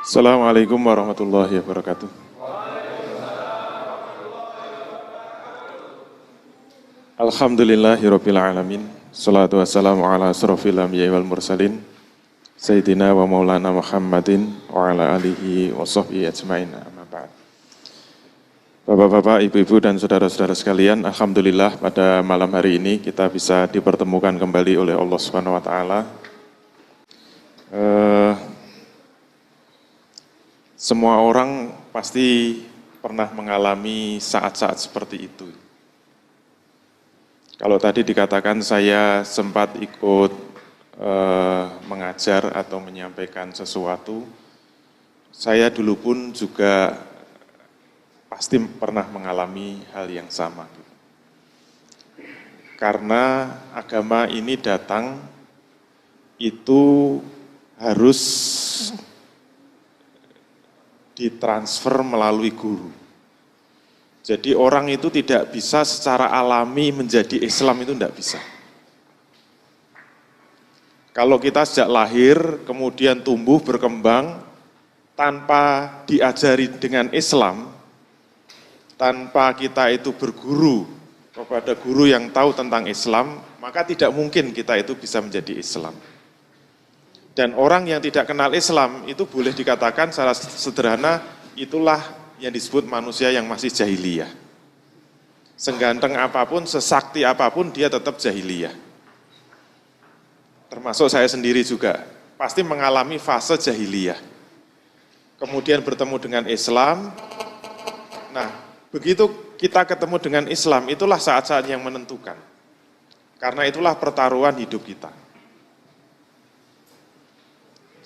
Assalamualaikum warahmatullahi wabarakatuh. Alhamdulillahirabbil alamin. Shalatu wassalamu ala asrofil anbiya'i wal mursalin Sayyidina wa maulana Muhammadin wa ala alihi wa sahbihi ajmain. Amma ba'd. Bapak-bapak, ibu-ibu dan saudara-saudara sekalian, alhamdulillah pada malam hari ini kita bisa dipertemukan kembali oleh Allah Subhanahu wa taala. Semua orang pasti pernah mengalami saat-saat seperti itu. Kalau tadi dikatakan saya sempat ikut mengajar atau menyampaikan sesuatu, saya dulu pun juga pasti pernah mengalami hal yang sama. Karena agama ini datang itu harus ditransfer melalui guru. Jadi orang itu tidak bisa secara alami menjadi Islam, itu tidak bisa. Kalau kita sejak lahir, kemudian tumbuh, berkembang, tanpa diajari dengan Islam, tanpa kita itu berguru kepada guru yang tahu tentang Islam, maka tidak mungkin kita itu bisa menjadi Islam. Dan orang yang tidak kenal Islam itu boleh dikatakan secara sederhana itulah yang disebut manusia yang masih jahiliyah. Seganteng apapun, sesakti apapun dia tetap jahiliyah. Termasuk saya sendiri juga pasti mengalami fase jahiliyah. Kemudian bertemu dengan Islam. Nah, begitu kita ketemu dengan Islam itulah saat-saat yang menentukan. Karena itulah pertaruhan hidup kita.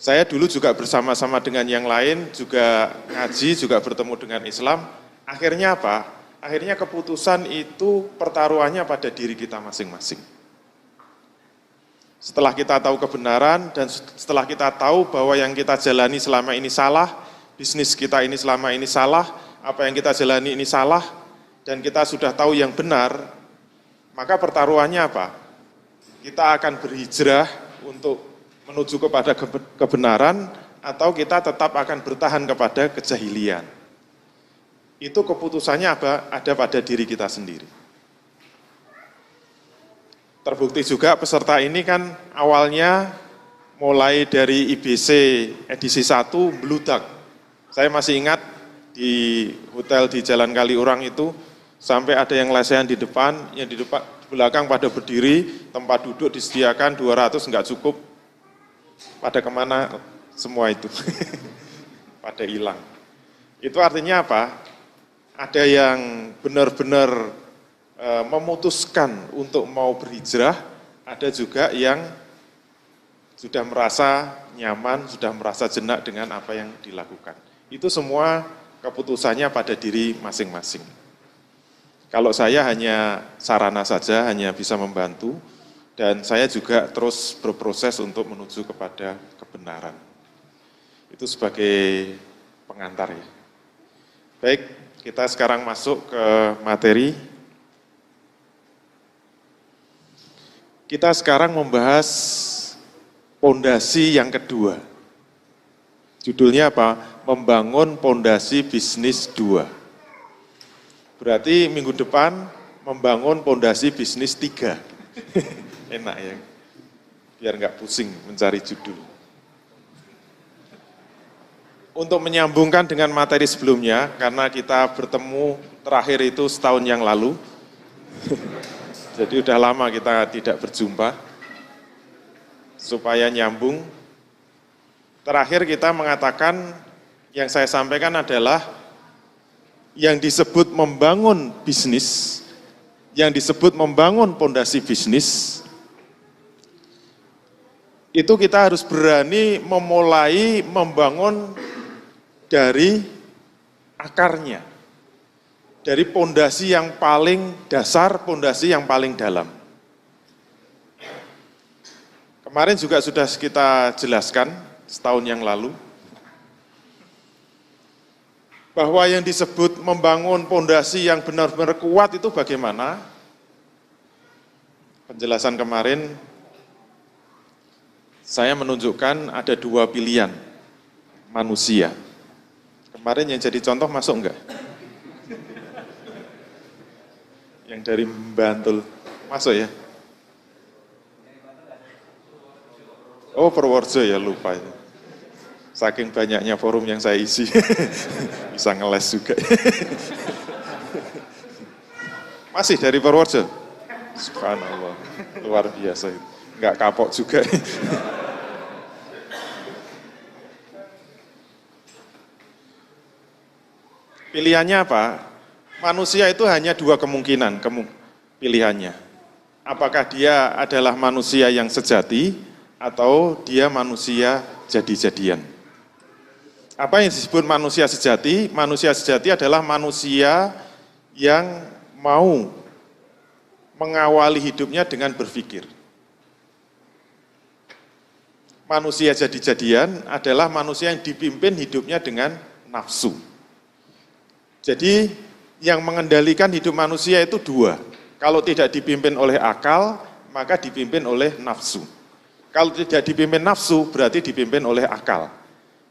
Saya dulu juga bersama-sama dengan yang lain, juga ngaji, juga bertemu dengan Islam. Akhirnya apa? Akhirnya keputusan itu pertaruhannya pada diri kita masing-masing. Setelah kita tahu kebenaran dan setelah kita tahu bahwa yang kita jalani selama ini salah, bisnis kita ini selama ini salah, apa yang kita jalani ini salah, dan kita sudah tahu yang benar, maka pertaruhannya apa? Kita akan berhijrah untuk menuju kepada kebenaran atau kita tetap akan bertahan kepada kejahilian. Itu keputusannya ada pada diri kita sendiri. Terbukti juga peserta ini kan awalnya mulai dari IBC edisi 1 meludak. Saya masih ingat di hotel di Jalan Kaliurang itu sampai ada yang lesehan di depan, yang di belakang pada berdiri, tempat duduk disediakan 200 enggak cukup. Pada kemana semua itu, pada hilang. Itu artinya apa? Ada yang benar-benar memutuskan untuk mau berhijrah, ada juga yang sudah merasa nyaman, sudah merasa jenak dengan apa yang dilakukan. Itu semua keputusannya pada diri masing-masing. Kalau saya hanya sarana saja, hanya bisa membantu, dan saya juga terus berproses untuk menuju kepada kebenaran. Itu sebagai pengantar ya. Baik, kita sekarang masuk ke materi. Kita sekarang membahas pondasi yang kedua. Judulnya apa? Membangun pondasi bisnis 2. Berarti minggu depan membangun pondasi bisnis 3. Enak ya, biar nggak pusing mencari judul. Untuk menyambungkan dengan materi sebelumnya, karena kita bertemu terakhir itu setahun yang lalu, jadi udah lama kita tidak berjumpa, supaya nyambung. Terakhir kita mengatakan, yang saya sampaikan adalah, yang disebut membangun bisnis, yang disebut membangun pondasi bisnis, itu kita harus berani memulai membangun dari akarnya, dari pondasi yang paling dasar, pondasi yang paling dalam. Kemarin juga sudah kita jelaskan setahun yang lalu, bahwa yang disebut membangun pondasi yang benar-benar kuat itu bagaimana? Penjelasan kemarin, saya menunjukkan ada 2 pilihan. manusia. Kemarin yang jadi contoh masuk enggak? Yang dari Bantul masuk ya? Oh, Purworejo ya, lupa ya. Saking banyaknya forum yang saya isi, bisa ngeles juga. Masih dari Purworejo? Subhanallah, luar biasa. Nggak kapok juga. Pilihannya apa? Manusia itu hanya dua kemungkinan pilihannya. Apakah dia adalah manusia yang sejati atau dia manusia jadi-jadian. Apa yang disebut manusia sejati? Manusia sejati adalah manusia yang mau mengawali hidupnya dengan berpikir. Manusia jadi-jadian adalah manusia yang dipimpin hidupnya dengan nafsu. Jadi yang mengendalikan hidup manusia itu dua. Kalau tidak dipimpin oleh akal, maka dipimpin oleh nafsu. Kalau tidak dipimpin nafsu, berarti dipimpin oleh akal.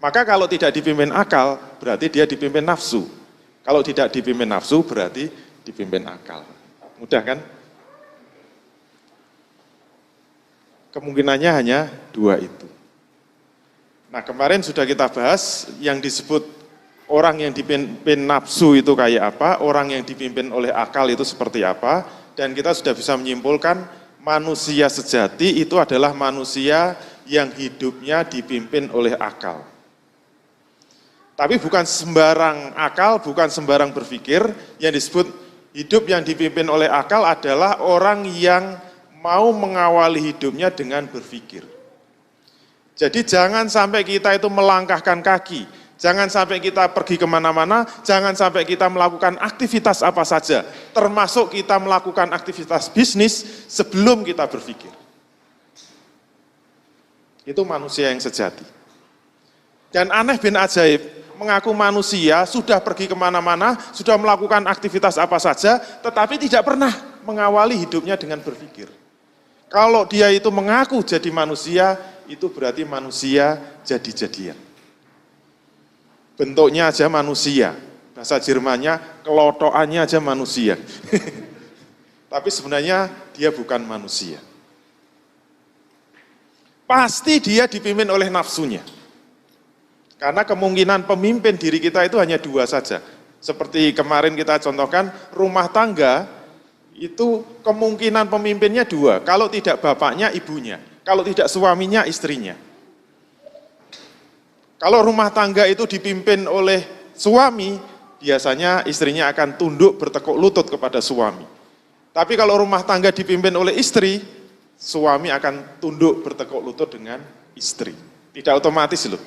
Maka kalau tidak dipimpin akal, berarti dia dipimpin nafsu. Kalau tidak dipimpin nafsu, berarti dipimpin akal. Mudah kan? Kemungkinannya hanya dua itu. Nah, kemarin sudah kita bahas yang disebut orang yang dipimpin nafsu itu kayak apa, orang yang dipimpin oleh akal itu seperti apa, dan kita sudah bisa menyimpulkan manusia sejati itu adalah manusia yang hidupnya dipimpin oleh akal. Tapi bukan sembarang akal, bukan sembarang berpikir, yang disebut hidup yang dipimpin oleh akal adalah orang yang mau mengawali hidupnya dengan berpikir. Jadi jangan sampai kita itu melangkahkan kaki, jangan sampai kita pergi kemana-mana, jangan sampai kita melakukan aktivitas apa saja, termasuk kita melakukan aktivitas bisnis sebelum kita berpikir. Itu manusia yang sejati. Dan aneh bin ajaib, mengaku manusia, sudah pergi kemana-mana, sudah melakukan aktivitas apa saja, tetapi tidak pernah mengawali hidupnya dengan berpikir. Kalau dia itu mengaku jadi manusia, itu berarti manusia jadi-jadian. Bentuknya aja manusia, bahasa Jermannya kelotokannya aja manusia. Tapi sebenarnya dia bukan manusia. Pasti dia dipimpin oleh nafsunya. Karena kemungkinan pemimpin diri kita itu hanya dua saja. Seperti kemarin kita contohkan, rumah tangga itu kemungkinan pemimpinnya dua. Kalau tidak bapaknya, ibunya. Kalau tidak suaminya, istrinya. Kalau rumah tangga itu dipimpin oleh suami, biasanya istrinya akan tunduk bertekuk lutut kepada suami. Tapi kalau rumah tangga dipimpin oleh istri, suami akan tunduk bertekuk lutut dengan istri. Tidak otomatis loh.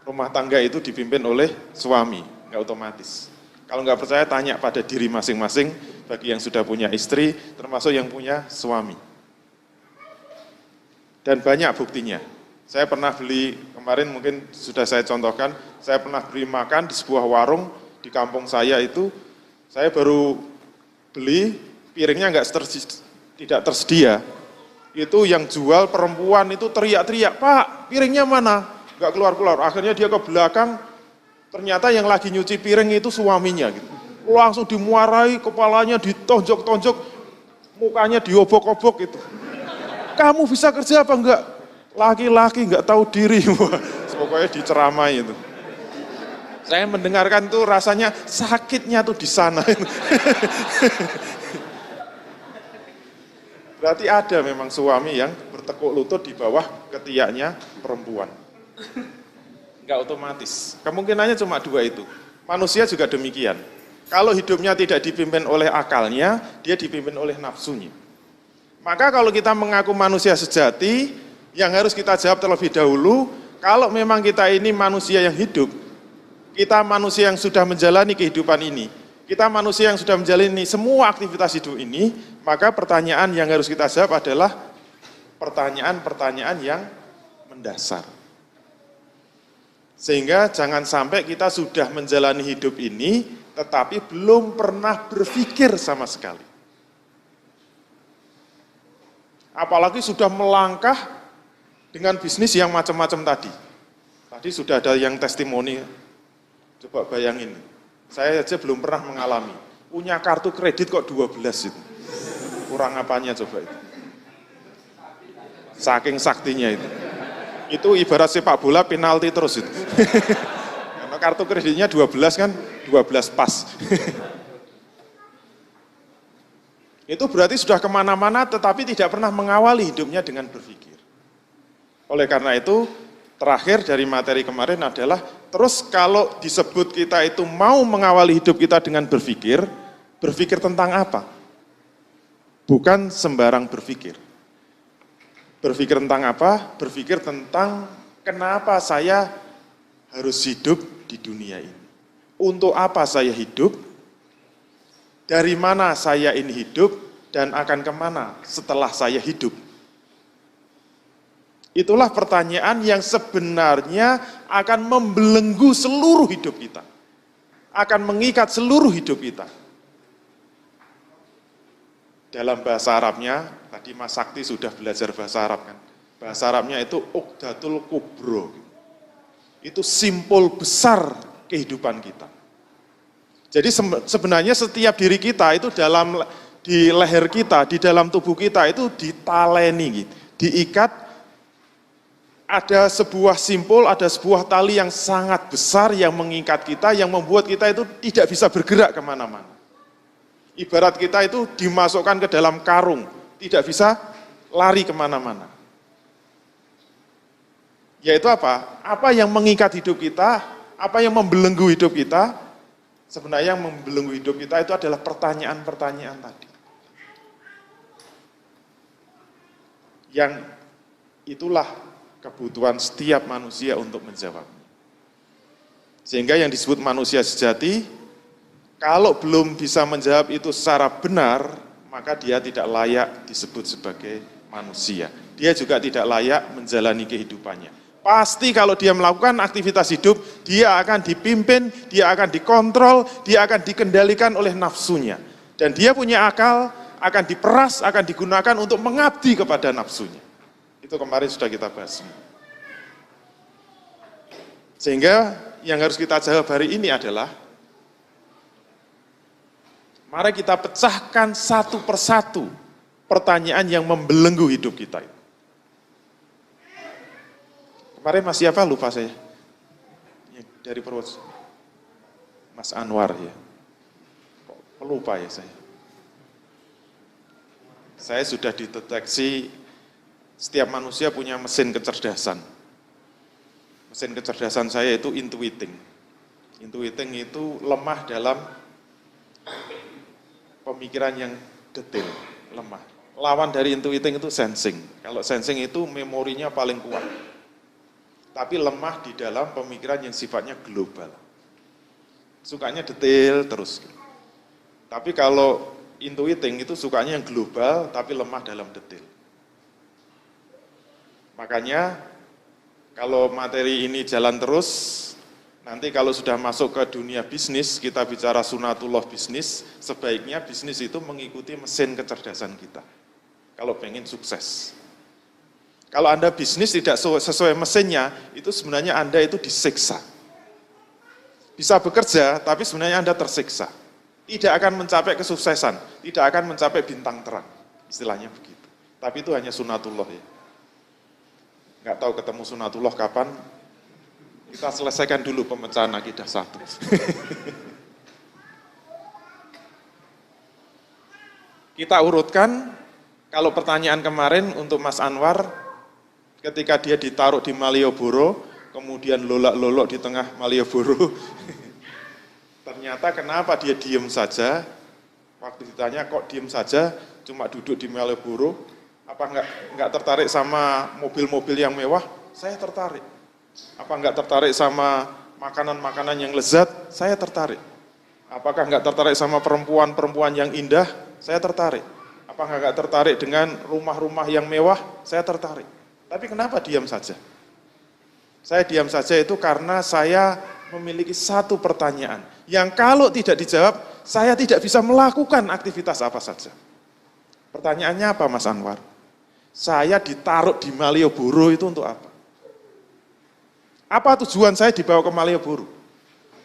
Rumah tangga itu dipimpin oleh suami, nggak otomatis. Kalau nggak percaya, tanya pada diri masing-masing, bagi yang sudah punya istri, termasuk yang punya suami. Dan banyak buktinya. Saya pernah beli, kemarin mungkin sudah saya contohkan, saya pernah beli makan di sebuah warung di kampung saya itu, saya baru beli, piringnya tidak tersedia. Itu yang jual perempuan itu teriak-teriak, "Pak, piringnya mana?" Nggak keluar-keluar. Akhirnya dia ke belakang, ternyata yang lagi nyuci piring itu suaminya. Gitu. Langsung dimuarai, kepalanya ditonjok-tonjok, mukanya diobok-obok gitu. Kamu bisa kerja apa enggak? Laki-laki enggak tahu diri. Pokoknya diceramai itu. Saya mendengarkan itu rasanya sakitnya tuh di sana. Berarti ada memang suami yang bertekuk lutut di bawah ketiaknya perempuan. Enggak otomatis. Kemungkinannya cuma dua itu. Manusia juga demikian. Kalau hidupnya tidak dipimpin oleh akalnya, dia dipimpin oleh nafsunya. Maka kalau kita mengaku manusia sejati, yang harus kita jawab terlebih dahulu, kalau memang kita ini manusia yang hidup, kita manusia yang sudah menjalani kehidupan ini, kita manusia yang sudah menjalani semua aktivitas hidup ini, maka pertanyaan yang harus kita jawab adalah pertanyaan-pertanyaan yang mendasar. Sehingga jangan sampai kita sudah menjalani hidup ini, tetapi belum pernah berpikir sama sekali. Apalagi sudah melangkah dengan bisnis yang macam-macam tadi. Tadi Tadi sudah ada yang testimoni, coba bayangin, saya aja belum pernah mengalami, punya kartu kredit kok 12 itu, kurang apanya coba itu, saking saktinya itu ibarat sepak bola penalti terus itu, karena kartu kreditnya 12 kan, 12 pas. Itu berarti sudah kemana-mana tetapi tidak pernah mengawali hidupnya dengan berpikir. Oleh karena itu, terakhir dari materi kemarin adalah, terus kalau disebut kita itu mau mengawali hidup kita dengan berpikir, berpikir tentang apa? Bukan sembarang berpikir. Berpikir tentang apa? Berpikir tentang kenapa saya harus hidup di dunia ini. Untuk apa saya hidup? Dari mana saya ini hidup dan akan kemana setelah saya hidup? Itulah pertanyaan yang sebenarnya akan membelenggu seluruh hidup kita. Akan mengikat seluruh hidup kita. Dalam bahasa Arabnya, tadi Mas Sakti sudah belajar bahasa Arab kan. Bahasa Arabnya itu Uqdatul Kubro. Itu simpul besar kehidupan kita. Jadi sebenarnya setiap diri kita itu di leher kita, di dalam tubuh kita itu ditaleni, diikat, ada sebuah simpul, ada sebuah tali yang sangat besar yang mengikat kita, yang membuat kita itu tidak bisa bergerak kemana-mana. Ibarat kita itu dimasukkan ke dalam karung, tidak bisa lari kemana-mana. Yaitu apa? Apa yang mengikat hidup kita, apa yang membelenggu hidup kita. Sebenarnya yang membelenggu hidup kita itu adalah pertanyaan-pertanyaan tadi. Yang itulah kebutuhan setiap manusia untuk menjawabnya. Sehingga yang disebut manusia sejati, kalau belum bisa menjawab itu secara benar, maka dia tidak layak disebut sebagai manusia. Dia juga tidak layak menjalani kehidupannya. Pasti kalau dia melakukan aktivitas hidup, dia akan dipimpin, dia akan dikontrol, dia akan dikendalikan oleh nafsunya. Dan dia punya akal, akan diperas, akan digunakan untuk mengabdi kepada nafsunya. Itu kemarin sudah kita bahas. Sehingga yang harus kita jawab hari ini adalah, mari kita pecahkan satu persatu pertanyaan yang membelenggu hidup kita. Kemarin Mas siapa lupa saya? Dari Purworejo. Mas Anwar ya. Kok lupa ya saya? Saya sudah dideteksi setiap manusia punya mesin kecerdasan. Mesin kecerdasan saya itu intuiting. Intuiting itu lemah dalam pemikiran yang detail, lemah. Lawan dari intuiting itu sensing. Kalau sensing itu memorinya paling kuat. Tapi lemah di dalam pemikiran yang sifatnya global. Sukanya detail terus. Tapi kalau intuiting itu sukanya yang global, tapi lemah dalam detail. Makanya, kalau materi ini jalan terus, nanti kalau sudah masuk ke dunia bisnis, kita bicara sunatullah bisnis, sebaiknya bisnis itu mengikuti mesin kecerdasan kita. Kalau pengen sukses. Kalau Anda bisnis tidak sesuai mesinnya, itu sebenarnya Anda itu disiksa. Bisa bekerja, tapi sebenarnya Anda tersiksa. Tidak akan mencapai kesuksesan, tidak akan mencapai bintang terang. Istilahnya begitu. Tapi itu hanya sunatullah ya. Nggak tahu ketemu sunatullah kapan, kita selesaikan dulu pemecahan akidah 1. Kita urutkan, kalau pertanyaan kemarin untuk Mas Anwar, ketika dia ditaruh di Malioboro, kemudian lolak-lolok di tengah Malioboro, ternyata kenapa dia diem saja, waktu ditanya kok diem saja, cuma duduk di Malioboro, apa enggak tertarik sama mobil-mobil yang mewah? Saya tertarik. Apa enggak tertarik sama makanan-makanan yang lezat? Saya tertarik. Apakah enggak tertarik sama perempuan-perempuan yang indah? Saya tertarik. Apakah enggak tertarik dengan rumah-rumah yang mewah? Saya tertarik. Tapi kenapa diam saja? Saya diam saja itu karena saya memiliki satu pertanyaan, yang kalau tidak dijawab, saya tidak bisa melakukan aktivitas apa saja. Pertanyaannya apa Mas Anwar? Saya ditaruh di Malioboro itu untuk apa? Apa tujuan saya dibawa ke Malioboro?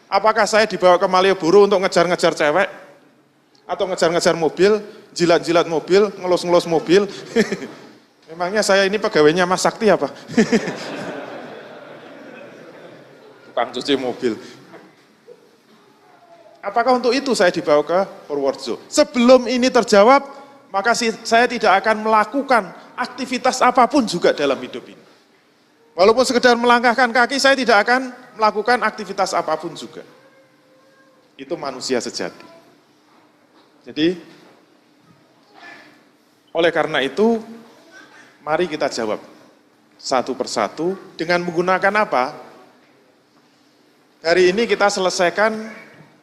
Apakah saya dibawa ke Malioboro untuk ngejar-ngejar cewek? Atau ngejar-ngejar mobil, jilat-jilat mobil, ngelus-ngelus mobil? Memangnya saya ini pegawainya Mas Sakti apa? Tukang cuci mobil. Apakah untuk itu saya dibawa ke Purworejo? Sebelum ini terjawab, maka saya tidak akan melakukan aktivitas apapun juga dalam hidup ini. Walaupun sekedar melangkahkan kaki, saya tidak akan melakukan aktivitas apapun juga. Itu manusia sejati. Jadi, oleh karena itu, mari kita jawab satu persatu dengan menggunakan apa? Hari ini kita selesaikan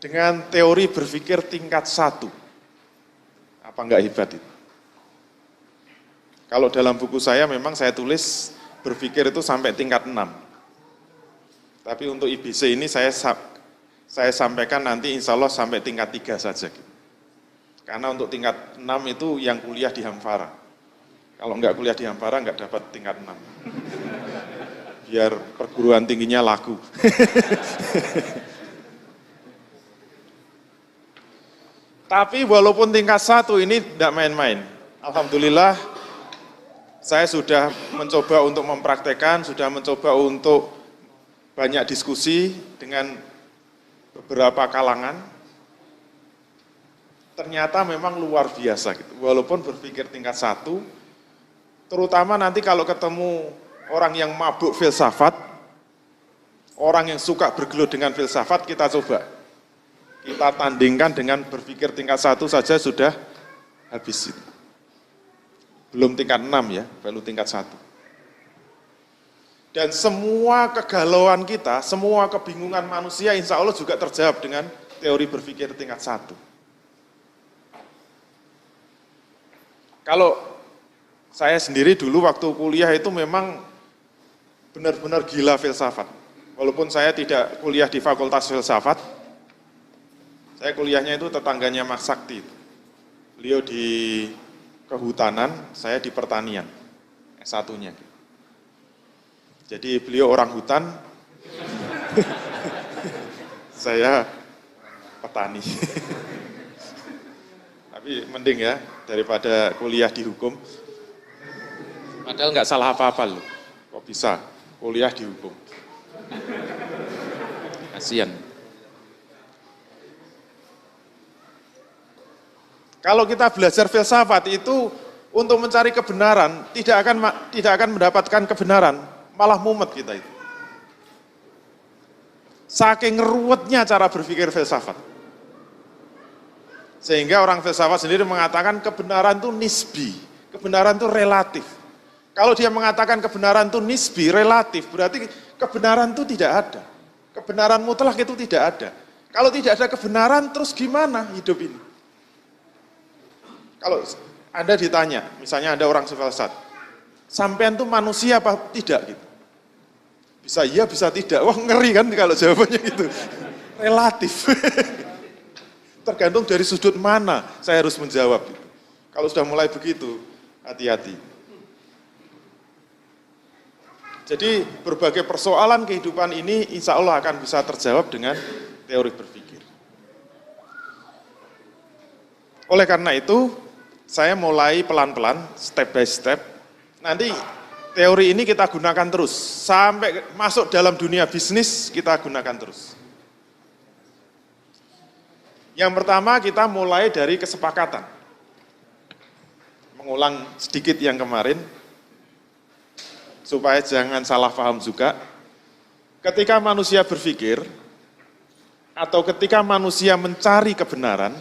dengan teori berpikir tingkat 1. Apa enggak hebat itu? Kalau dalam buku saya memang saya tulis berpikir itu sampai tingkat 6. Tapi untuk IBC ini saya sampaikan nanti insya Allah sampai tingkat 3 saja. Karena untuk tingkat 6 itu yang kuliah di Hamfara. Kalau enggak kuliah di Hamfara enggak dapat tingkat 6. Biar perguruan tingginya laku. Tapi walaupun tingkat 1 ini tidak main-main. Alhamdulillah saya sudah mencoba untuk mempraktekkan, sudah mencoba untuk banyak diskusi dengan beberapa kalangan. Ternyata memang luar biasa gitu. Walaupun berpikir tingkat 1, terutama nanti kalau ketemu orang yang mabuk filsafat, orang yang suka bergelut dengan filsafat, kita coba. Kita tandingkan dengan berpikir tingkat 1 saja sudah habis itu. Belum tingkat 6 ya, baru tingkat 1. Dan semua kegalauan kita, semua kebingungan manusia insya Allah juga terjawab dengan teori berpikir tingkat 1. Kalau saya sendiri dulu waktu kuliah itu memang benar-benar gila filsafat. Walaupun saya tidak kuliah di Fakultas Filsafat, saya kuliahnya itu tetangganya Mas Sakti. Beliau di kehutanan, saya di pertanian, S1-nya. Jadi beliau orang hutan, saya petani. Tapi mending ya, daripada kuliah di hukum. Padahal nggak salah apa-apa loh, kok bisa kuliah di hukum. Kasian. Kalau kita belajar filsafat itu untuk mencari kebenaran, tidak akan mendapatkan kebenaran, malah mumet kita itu. Saking ruwetnya cara berpikir filsafat. Sehingga orang filsafat sendiri mengatakan kebenaran itu nisbi, kebenaran itu relatif. Kalau dia mengatakan kebenaran itu nisbi, relatif, berarti kebenaran itu tidak ada. Kebenaran mutlak itu tidak ada. Kalau tidak ada kebenaran, terus gimana hidup ini? Kalau Anda ditanya, misalnya ada orang filsafat, sampean tuh manusia apa tidak gitu? Bisa iya, bisa tidak. Wah ngeri kan kalau jawabannya gitu. Relatif. Tergantung dari sudut mana saya harus menjawab. Gitu. Kalau sudah mulai begitu, hati-hati. Jadi berbagai persoalan kehidupan ini insya Allah akan bisa terjawab dengan teori berpikir. Oleh karena itu, saya mulai pelan-pelan, step by step. Nanti teori ini kita gunakan terus. Sampai masuk dalam dunia bisnis, kita gunakan terus. Yang pertama kita mulai dari kesepakatan. Mengulang sedikit yang kemarin, supaya jangan salah paham juga. Ketika manusia berpikir, atau ketika manusia mencari kebenaran,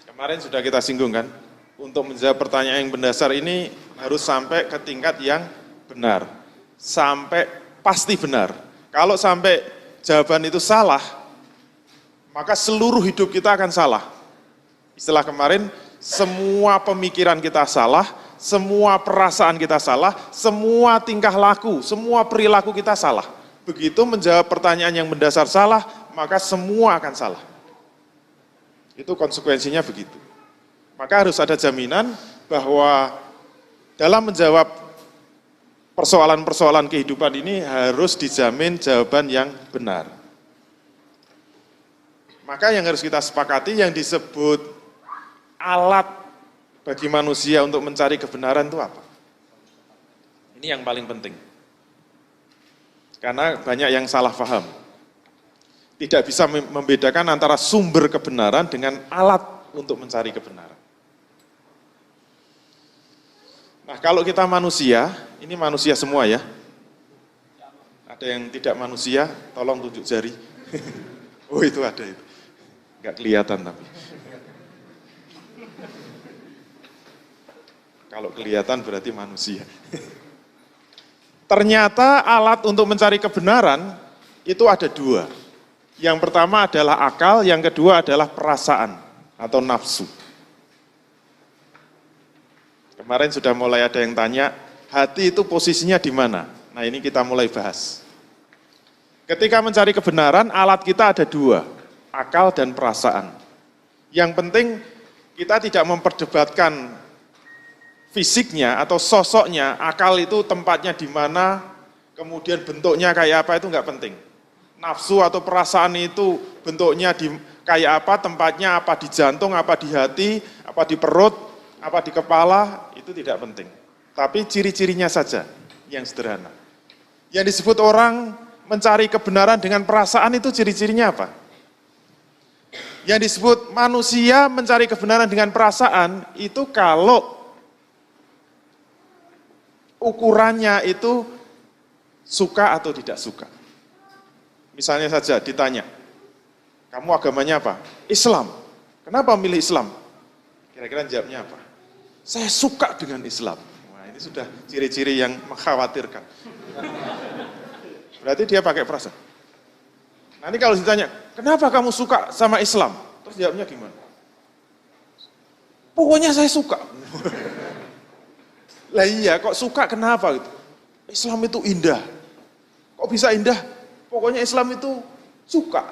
kemarin sudah kita singgung kan, untuk menjawab pertanyaan yang mendasar ini harus sampai ke tingkat yang benar, sampai pasti benar. Kalau sampai jawaban itu salah, maka seluruh hidup kita akan salah. Istilah kemarin, semua pemikiran kita salah, semua perasaan kita salah, semua tingkah laku, semua perilaku kita salah. Begitu menjawab pertanyaan yang mendasar salah, maka semua akan salah. Itu konsekuensinya begitu. Maka harus ada jaminan bahwa dalam menjawab persoalan-persoalan kehidupan ini harus dijamin jawaban yang benar. Maka yang harus kita sepakati yang disebut alat bagi manusia untuk mencari kebenaran itu apa? Ini yang paling penting. Karena banyak yang salah paham. Tidak bisa membedakan antara sumber kebenaran dengan alat untuk mencari kebenaran. Nah, kalau kita manusia, ini manusia semua ya. Ada yang tidak manusia, tolong tunjuk jari. Oh, itu ada itu. Enggak kelihatan tapi. Kalau kelihatan berarti manusia. Ternyata alat untuk mencari kebenaran itu ada dua. Yang pertama adalah akal, yang kedua adalah perasaan atau nafsu. Kemarin sudah mulai ada yang tanya, hati itu posisinya di mana? Nah, ini kita mulai bahas. Ketika mencari kebenaran, alat kita ada dua, akal dan perasaan. Yang penting kita tidak memperdebatkan fisiknya atau sosoknya, akal itu tempatnya di mana, kemudian bentuknya kayak apa itu enggak penting. Nafsu atau perasaan itu bentuknya kayak apa, tempatnya apa di jantung, apa di hati, apa di perut, apa di kepala, itu tidak penting. Tapi ciri-cirinya saja yang sederhana. Yang disebut orang mencari kebenaran dengan perasaan itu ciri-cirinya apa? Yang disebut manusia mencari kebenaran dengan perasaan itu kalau ukurannya itu suka atau tidak suka. Misalnya saja ditanya, kamu agamanya apa? Islam. Kenapa milih Islam? Kira-kira jawabnya apa? Saya suka dengan Islam. Wah, ini sudah ciri-ciri yang mengkhawatirkan. Berarti dia pakai perasaan. Nanti kalau ditanya, kenapa kamu suka sama Islam? Terus jawabnya gimana? Pokoknya saya suka. Lah iya, kok suka kenapa gitu? Islam itu indah. Kok bisa indah? Pokoknya Islam itu suka.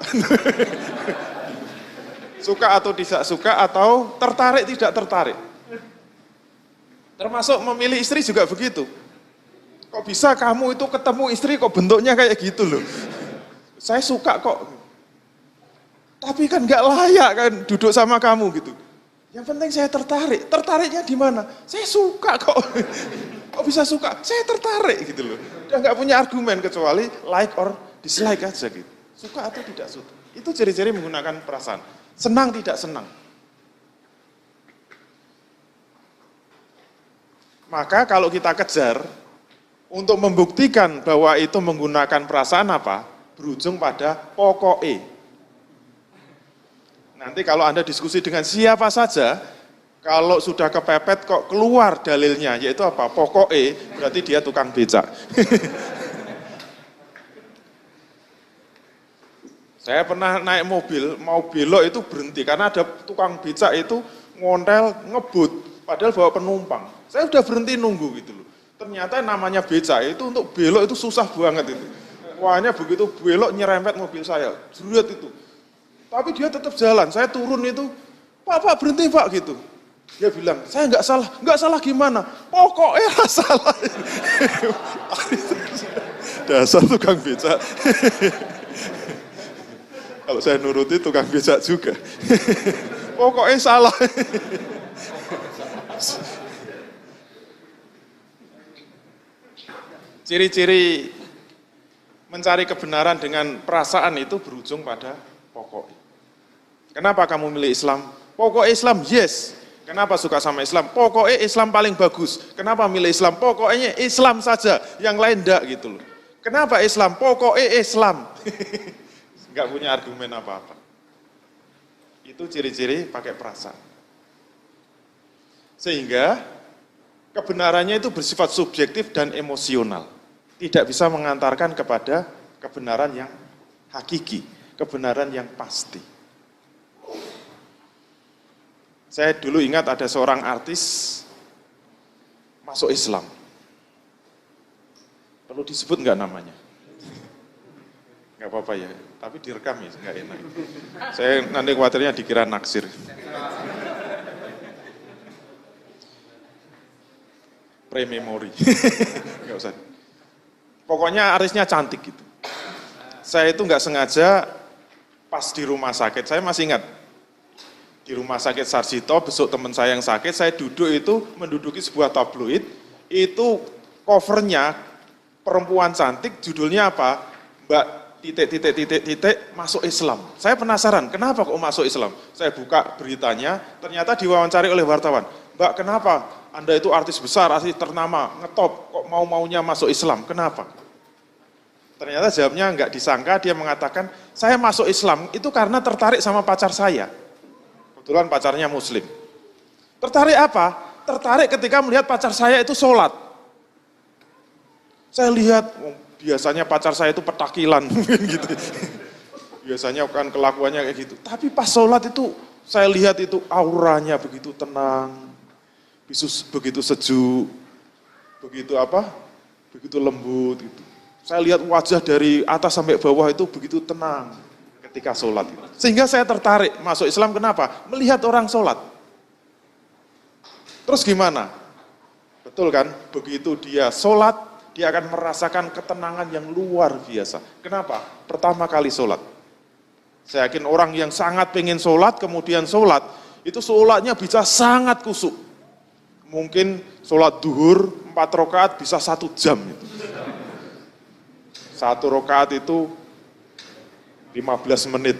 Suka atau tidak suka atau tertarik tidak tertarik. Termasuk memilih istri juga begitu. Kok bisa kamu itu ketemu istri kok bentuknya kayak gitu loh. Saya suka kok. Tapi kan gak layak kan duduk sama kamu gitu. Yang penting saya tertarik. Tertariknya di mana? Saya suka kok. Kok bisa suka? Saya tertarik gitu loh. Dia gak punya argumen kecuali like or dislike aja gitu. Suka atau tidak suka. Itu ciri-ciri menggunakan perasaan. Senang tidak senang. Maka kalau kita kejar untuk membuktikan bahwa itu menggunakan perasaan apa? Berujung pada pokoknya. Nanti kalau Anda diskusi dengan siapa saja, kalau sudah kepepet kok keluar dalilnya, yaitu apa? Pokoknya, berarti dia tukang becak. Saya pernah naik mobil, mau belok itu berhenti, karena ada tukang becak itu ngontel, ngebut, padahal bawa penumpang. Saya sudah berhenti nunggu gitu loh. Ternyata namanya becak itu untuk belok itu susah banget itu. Wahnya begitu belok nyerempet mobil saya, jerat itu. Tapi dia tetap jalan, saya turun itu, Pak berhenti Pak gitu. Dia bilang, saya nggak salah gimana? Pokoknya salah. Dasar tukang becak. Kalau saya nuruti tukang becak juga. Pokoknya salah. Ciri-ciri mencari kebenaran dengan perasaan itu berujung pada pokoknya. Kenapa kamu milih Islam? Pokoknya Islam, yes. Kenapa suka sama Islam? Pokoknya Islam paling bagus. Kenapa milih Islam? Pokoknya Islam saja, yang lain enggak gitu loh. Kenapa Islam? Pokoknya Islam. Enggak punya argumen apa-apa. Itu ciri-ciri pakai perasaan. Sehingga kebenarannya itu bersifat subjektif dan emosional. Tidak bisa mengantarkan kepada kebenaran yang hakiki, kebenaran yang pasti. Saya dulu ingat ada seorang artis masuk Islam. Perlu disebut enggak namanya? Enggak apa-apa ya, tapi direkam ya, enggak enak. Saya nanti khawatirnya dikira naksir. Pre-memori. Enggak usah. Pokoknya Arisnya cantik gitu. Saya itu nggak sengaja pas di rumah sakit, saya masih ingat. Di rumah sakit Sarjito, besok teman saya yang sakit, saya duduk itu menduduki sebuah tabloid, itu covernya perempuan cantik, judulnya apa? Mbak titik masuk Islam. Saya penasaran, kenapa kok masuk Islam? Saya buka beritanya, ternyata diwawancari oleh wartawan. Mbak, kenapa? Anda itu artis besar, artis ternama, ngetop, kok mau-maunya masuk Islam, kenapa? Ternyata jawabnya nggak disangka, dia mengatakan, saya masuk Islam itu karena tertarik sama pacar saya. Kebetulan pacarnya Muslim. Tertarik apa? Tertarik ketika melihat pacar saya itu sholat. Saya lihat, biasanya pacar saya itu petakilan, gitu. Biasanya kan kelakuannya kayak gitu. Tapi pas sholat itu, saya lihat itu auranya begitu tenang, begitu sejuk, begitu apa? Begitu lembut, gitu. Saya lihat wajah dari atas sampai bawah itu begitu tenang ketika sholat. Sehingga saya tertarik masuk Islam, kenapa? Melihat orang sholat. Terus gimana? Betul kan? Begitu dia sholat, dia akan merasakan ketenangan yang luar biasa. Kenapa? Pertama kali sholat. Saya yakin orang yang sangat pengen sholat, kemudian sholat, itu sholatnya bisa sangat kusuk. Mungkin sholat duhur, 4 rakaat bisa 1 jam. Gitu. 1 rakaat itu 15 menit.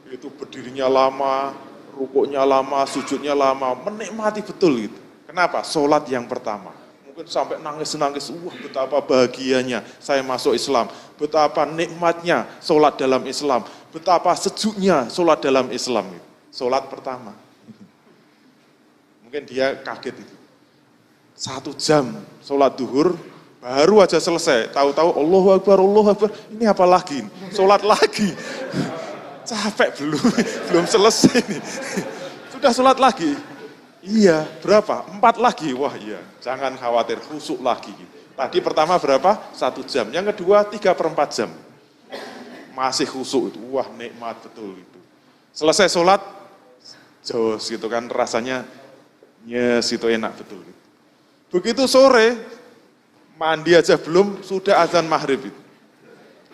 Itu berdirinya lama, rukuknya lama, sujudnya lama, menikmati betul gitu. Kenapa? Sholat yang pertama. Mungkin sampai nangis-nangis, wah betapa bahagianya saya masuk Islam. Betapa nikmatnya sholat dalam Islam. Betapa sejuknya sholat dalam Islam. Sholat pertama. Mungkin dia kaget itu. 1 jam sholat duhur, baru aja selesai, tahu-tahu Allahu Akbar, ini apa lagi? Sholat lagi. Capek belum selesai nih. Sudah sholat lagi. Iya, berapa? 4 lagi. Wah iya, jangan khawatir, khusuk lagi. Tadi pertama berapa? 1 jam. Yang kedua 3/4 jam. Masih khusuk itu, wah nikmat betul itu. Selesai sholat, jos gitu kan, rasanya yes itu enak betul. Begitu sore, mandi aja belum, sudah azan maghrib itu.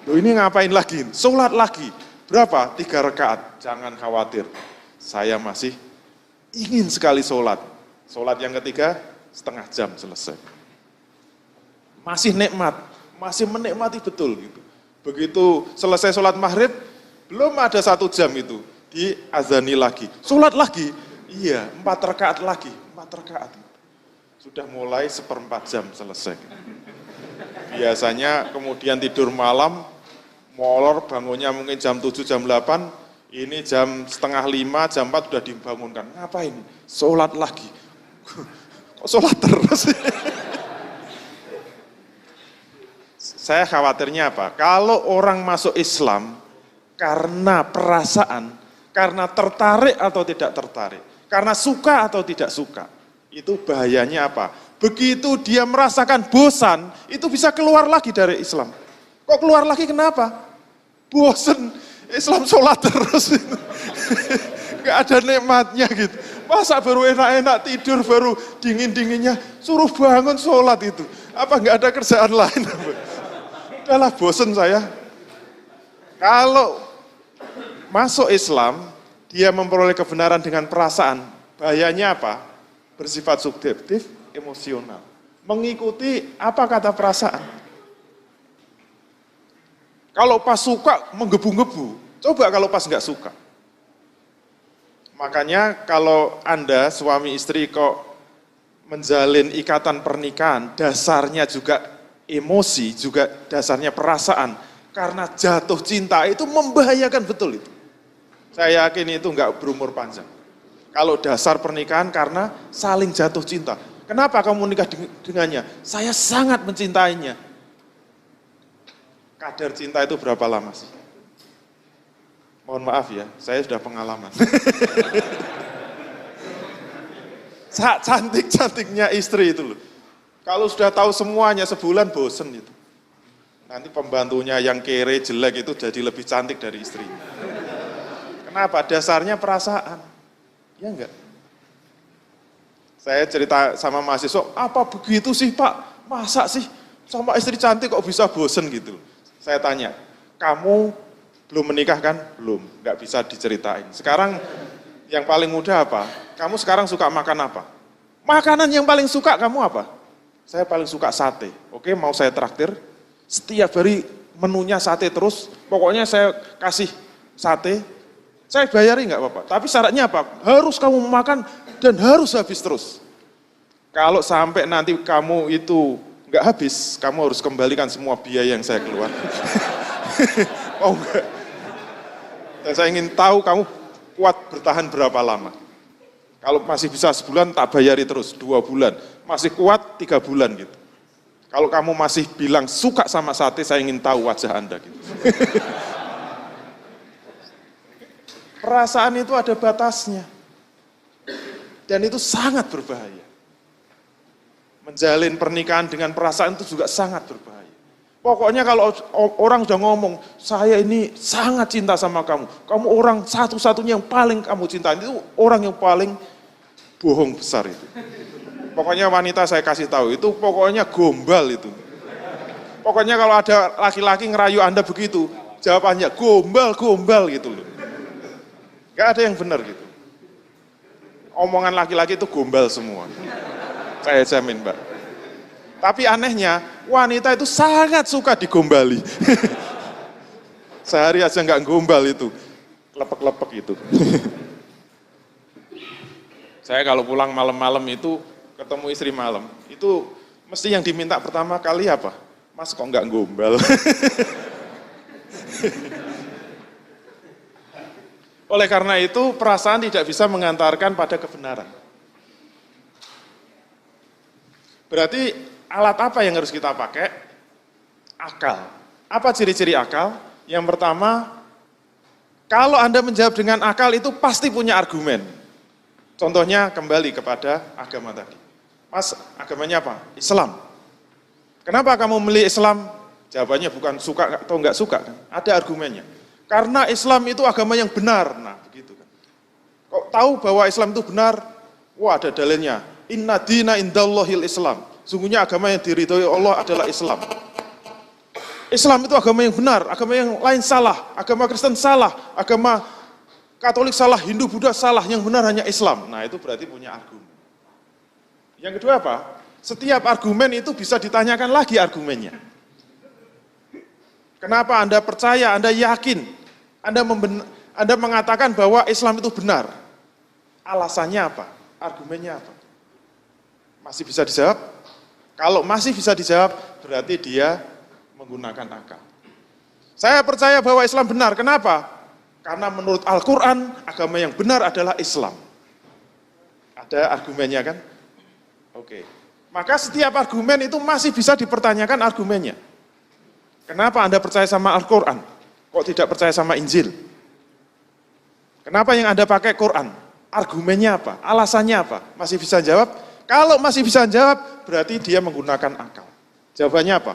Loh ini ngapain lagi? Sholat lagi. Berapa? 3 rakaat. Jangan khawatir. Saya masih ingin sekali sholat. Sholat yang ketiga, 1/2 jam selesai. Masih nikmat. Masih menikmati betul gitu. Begitu selesai sholat maghrib, belum ada 1 jam itu. Diazani lagi. Sholat lagi. Iya, 4 rakaat lagi. 4 rakaat. Sudah mulai 1/4 jam selesai. Biasanya kemudian tidur malam, molor bangunnya mungkin jam 7, jam 8, ini jam 4:30, jam 4 sudah dibangunkan. Ngapain? Sholat lagi. Kok sholat terus? Saya khawatirnya apa? Kalau orang masuk Islam karena perasaan, karena tertarik atau tidak tertarik, karena suka atau tidak suka, itu bahayanya apa? Begitu dia merasakan bosan, itu bisa keluar lagi dari Islam. Kok keluar lagi kenapa? Bosan, Islam sholat terus. Gak ada nikmatnya gitu. Masa baru enak-enak tidur, baru dingin-dinginnya, suruh bangun sholat itu. Apa gak ada kerjaan lain? Udahlah bosan saya. Kalau masuk Islam, dia memperoleh kebenaran dengan perasaan. Bahayanya apa? Bersifat subjektif, emosional. Mengikuti apa kata perasaan. Kalau pas suka, menggebu-gebu. Coba kalau pas nggak suka. Makanya kalau Anda, suami istri kok menjalin ikatan pernikahan, dasarnya juga emosi, juga dasarnya perasaan. Karena jatuh cinta itu membahayakan betul itu. Saya yakin itu nggak berumur panjang. Kalau dasar pernikahan karena saling jatuh cinta. Kenapa kamu menikah dengannya? Saya sangat mencintainya. Kadar cinta itu berapa lama sih? Mohon maaf ya, saya sudah pengalaman. Cantik-cantiknya istri itu loh. Kalau sudah tahu semuanya sebulan bosen itu. Nanti pembantunya yang kere, jelek itu jadi lebih cantik dari istrinya. Kenapa? Dasarnya perasaan. Ya enggak? Saya cerita sama mahasiswa, apa begitu sih Pak? Masa sih sama istri cantik kok bisa bosen gitu. Saya tanya, kamu belum menikah kan? Belum, nggak bisa diceritain. Sekarang yang paling mudah apa? Kamu sekarang suka makan apa? Makanan yang paling suka kamu apa? Saya paling suka sate. Oke, mau saya traktir. Setiap hari menunya sate terus. Pokoknya saya kasih sate. Saya bayari nggak apa-apa. Tapi syaratnya apa? Harus kamu makan dan harus habis terus. Kalau sampai nanti kamu itu nggak habis, kamu harus kembalikan semua biaya yang saya keluar. Mau nggak? Dan saya ingin tahu kamu kuat bertahan berapa lama. Kalau masih bisa sebulan, tak bayari terus, 2 bulan. Masih kuat, 3 bulan gitu. Kalau kamu masih bilang suka sama sate, saya ingin tahu wajah Anda gitu. Perasaan itu ada batasnya. Dan itu sangat berbahaya. Menjalin pernikahan dengan perasaan itu juga sangat berbahaya. Pokoknya kalau orang udah ngomong, saya ini sangat cinta sama kamu. Kamu orang satu-satunya yang paling kamu cintai. Itu orang yang paling bohong besar itu. Pokoknya wanita saya kasih tahu, itu pokoknya gombal itu. Pokoknya kalau ada laki-laki ngerayu Anda begitu, jawabannya gombal gitu loh. Gak ada yang benar gitu. Omongan laki-laki itu gombal semua. Saya jamin, Mbak. Tapi anehnya, wanita itu sangat suka digombali. Sehari aja nggak gombal itu. Lepek-lepek itu. Saya kalau pulang malam-malam itu, ketemu istri malam, itu mesti yang diminta pertama kali apa? Mas kok nggak gombal? Oleh karena itu, perasaan tidak bisa mengantarkan pada kebenaran. Berarti alat apa yang harus kita pakai? Akal. Apa ciri-ciri akal? Yang pertama, kalau Anda menjawab dengan akal itu pasti punya argumen. Contohnya kembali kepada agama tadi. Mas, agamanya apa? Islam. Kenapa kamu memilih Islam? Jawabannya bukan suka atau enggak suka, kan? Ada argumennya. Karena Islam itu agama yang benar. Nah, begitu kan. Kok tahu bahwa Islam itu benar? Wah, ada dalilnya. Inna dina indallahil Islam. Sungguhnya agama yang diridhoi Allah adalah Islam. Islam itu agama yang benar, agama yang lain salah, agama Kristen salah, agama Katolik salah, Hindu, Buddha salah, yang benar hanya Islam. Nah, itu berarti punya argumen. Yang kedua apa? Setiap argumen itu bisa ditanyakan lagi argumennya. Kenapa Anda percaya, Anda yakin, Anda mengatakan bahwa Islam itu benar? Alasannya apa? Argumennya apa? Masih bisa dijawab? Kalau masih bisa dijawab, berarti dia menggunakan akal. Saya percaya bahwa Islam benar, kenapa? Karena menurut Al-Quran, agama yang benar adalah Islam. Ada argumennya kan? Oke. Maka setiap argumen itu masih bisa dipertanyakan argumennya. Kenapa Anda percaya sama Al-Quran? Kok tidak percaya sama Injil? Kenapa yang Anda pakai Quran? Argumennya apa? Alasannya apa? Masih bisa jawab? Kalau masih bisa jawab, berarti dia menggunakan akal. Jawabannya apa?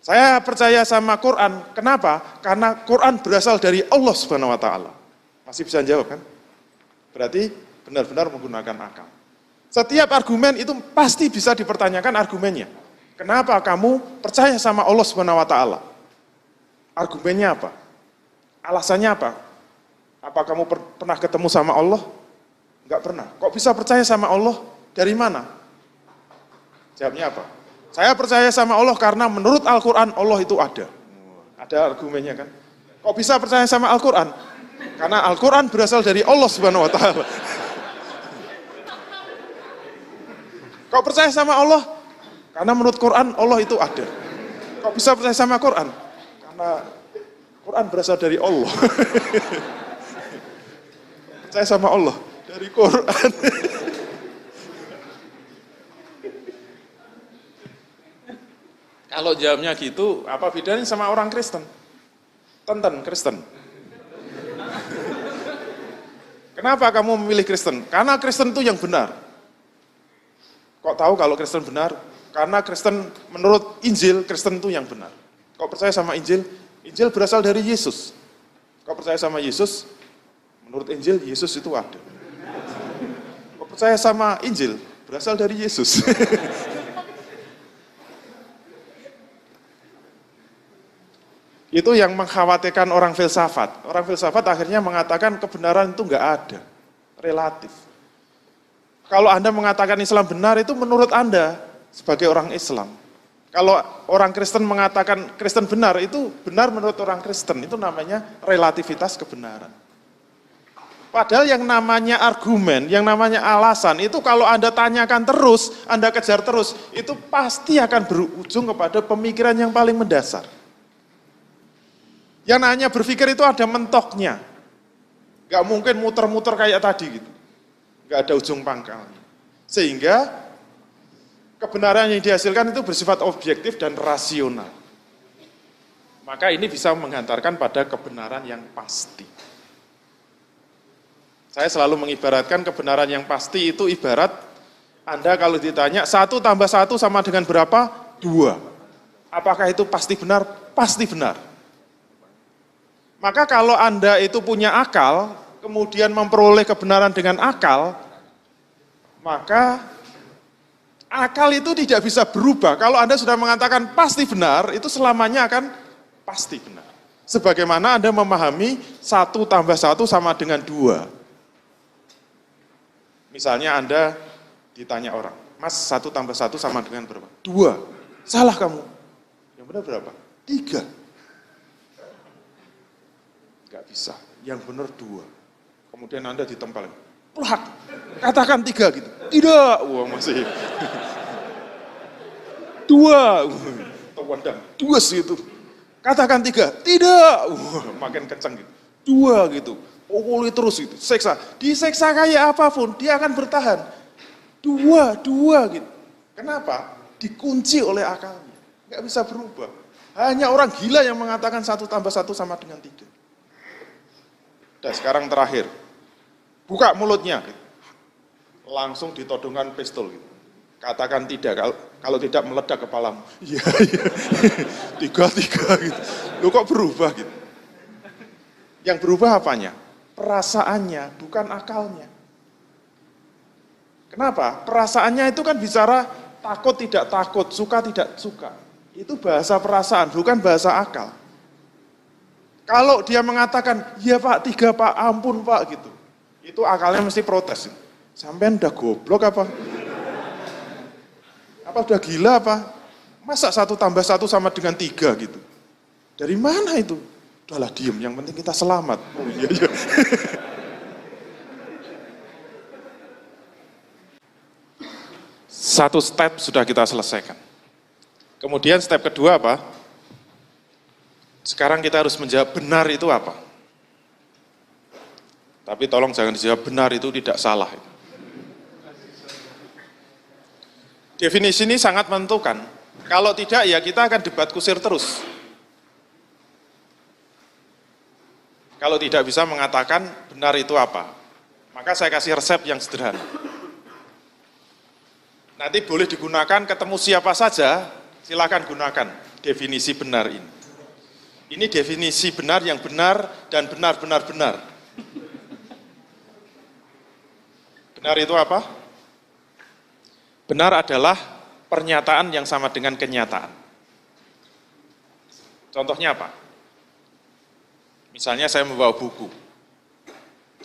Saya percaya sama Quran. Kenapa? Karena Quran berasal dari Allah Subhanahu wa taala. Masih bisa jawab kan? Berarti benar-benar menggunakan akal. Setiap argumen itu pasti bisa dipertanyakan argumennya. Kenapa kamu percaya sama Allah Subhanahu wa taala? Argumennya apa? Alasannya apa? Apa kamu pernah ketemu sama Allah? Enggak pernah. Kok bisa percaya sama Allah? Dari mana? Jawabnya apa? Saya percaya sama Allah karena menurut Al-Quran Allah itu ada. Ada argumennya kan? Kok bisa percaya sama Al-Quran? Karena Al-Quran berasal dari Allah Subhanahu wa taala. Kok percaya sama Allah? Karena menurut Quran Allah itu ada. Kok bisa percaya sama Quran? Karena Quran berasal dari Allah. Percaya sama Allah dari Quran. Kalau jawabnya gitu, apa bedanya sama orang Kristen? Tenten Kristen. Kenapa kamu memilih Kristen? Karena Kristen itu yang benar. Kok tahu kalau Kristen benar? Karena Kristen menurut Injil, Kristen itu yang benar. Kok percaya sama Injil? Injil berasal dari Yesus. Kok percaya sama Yesus? Menurut Injil, Yesus itu ada. Kok percaya sama Injil? Berasal dari Yesus. Itu yang mengkhawatirkan orang filsafat. Orang filsafat akhirnya mengatakan kebenaran itu enggak ada, relatif. Kalau Anda mengatakan Islam benar itu menurut Anda sebagai orang Islam. Kalau orang Kristen mengatakan Kristen benar itu benar menurut orang Kristen. Itu namanya relativitas kebenaran. Padahal yang namanya argumen, yang namanya alasan itu kalau Anda tanyakan terus, Anda kejar terus, itu pasti akan berujung kepada pemikiran yang paling mendasar. Yang namanya berpikir itu ada mentoknya. Gak mungkin muter-muter kayak tadi gitu. Gak ada ujung pangkalnya. Sehingga kebenaran yang dihasilkan itu bersifat objektif dan rasional. Maka ini bisa menghantarkan pada kebenaran yang pasti. Saya selalu mengibaratkan kebenaran yang pasti itu ibarat Anda kalau ditanya 1 tambah 1 sama dengan berapa? 2. Apakah itu pasti benar? Pasti benar. Maka kalau Anda itu punya akal, kemudian memperoleh kebenaran dengan akal, maka akal itu tidak bisa berubah. Kalau Anda sudah mengatakan pasti benar, itu selamanya akan pasti benar. Sebagaimana Anda memahami 1 tambah 1 sama dengan 2. Misalnya Anda ditanya orang, Mas 1 tambah 1 sama dengan berapa? 2. Salah kamu. Yang benar berapa? 3. Gak bisa, yang benar 2. Kemudian Anda ditempel, plak, katakan 3 gitu. Tidak, wah masih. 2, tawandang, 2 itu. Katakan 3, tidak, wah makin kencang gitu. 2 gitu, pukuli terus gitu, seksa. Diseksa kayak apapun, dia akan bertahan. 2 gitu. Kenapa? Dikunci oleh akalnya, gak bisa berubah. Hanya orang gila yang mengatakan 1 tambah 1 sama dengan 3. Dan sekarang terakhir, buka mulutnya, gitu. Langsung ditodongkan pistol. Gitu. Katakan tidak, kalau tidak meledak kepalamu. Iya, 3 gitu. Loh kok berubah gitu? Yang berubah apanya? Perasaannya, bukan akalnya. Kenapa? Perasaannya itu kan bicara takut tidak takut, suka tidak suka. Itu bahasa perasaan, bukan bahasa akal. Kalau dia mengatakan, ya Pak, 3 Pak, ampun Pak, gitu. Itu akalnya mesti protes. Sampean udah goblok apa? Apa udah gila apa? Masa 1 tambah 1 sama dengan 3 gitu? Dari mana itu? Udahlah diem, yang penting kita selamat. Oh iya. Satu step sudah kita selesaikan. Kemudian step kedua apa? Sekarang kita harus menjawab benar itu apa? Tapi tolong jangan dijawab benar itu tidak salah. Definisi ini sangat menentukan. Kalau tidak ya kita akan debat kusir terus. Kalau tidak bisa mengatakan benar itu apa, maka saya kasih resep yang sederhana. Nanti boleh digunakan ketemu siapa saja, silakan gunakan definisi benar ini. Ini definisi benar yang benar dan benar-benar benar. Benar itu apa? Benar adalah pernyataan yang sama dengan kenyataan. Contohnya apa? Misalnya saya membawa buku.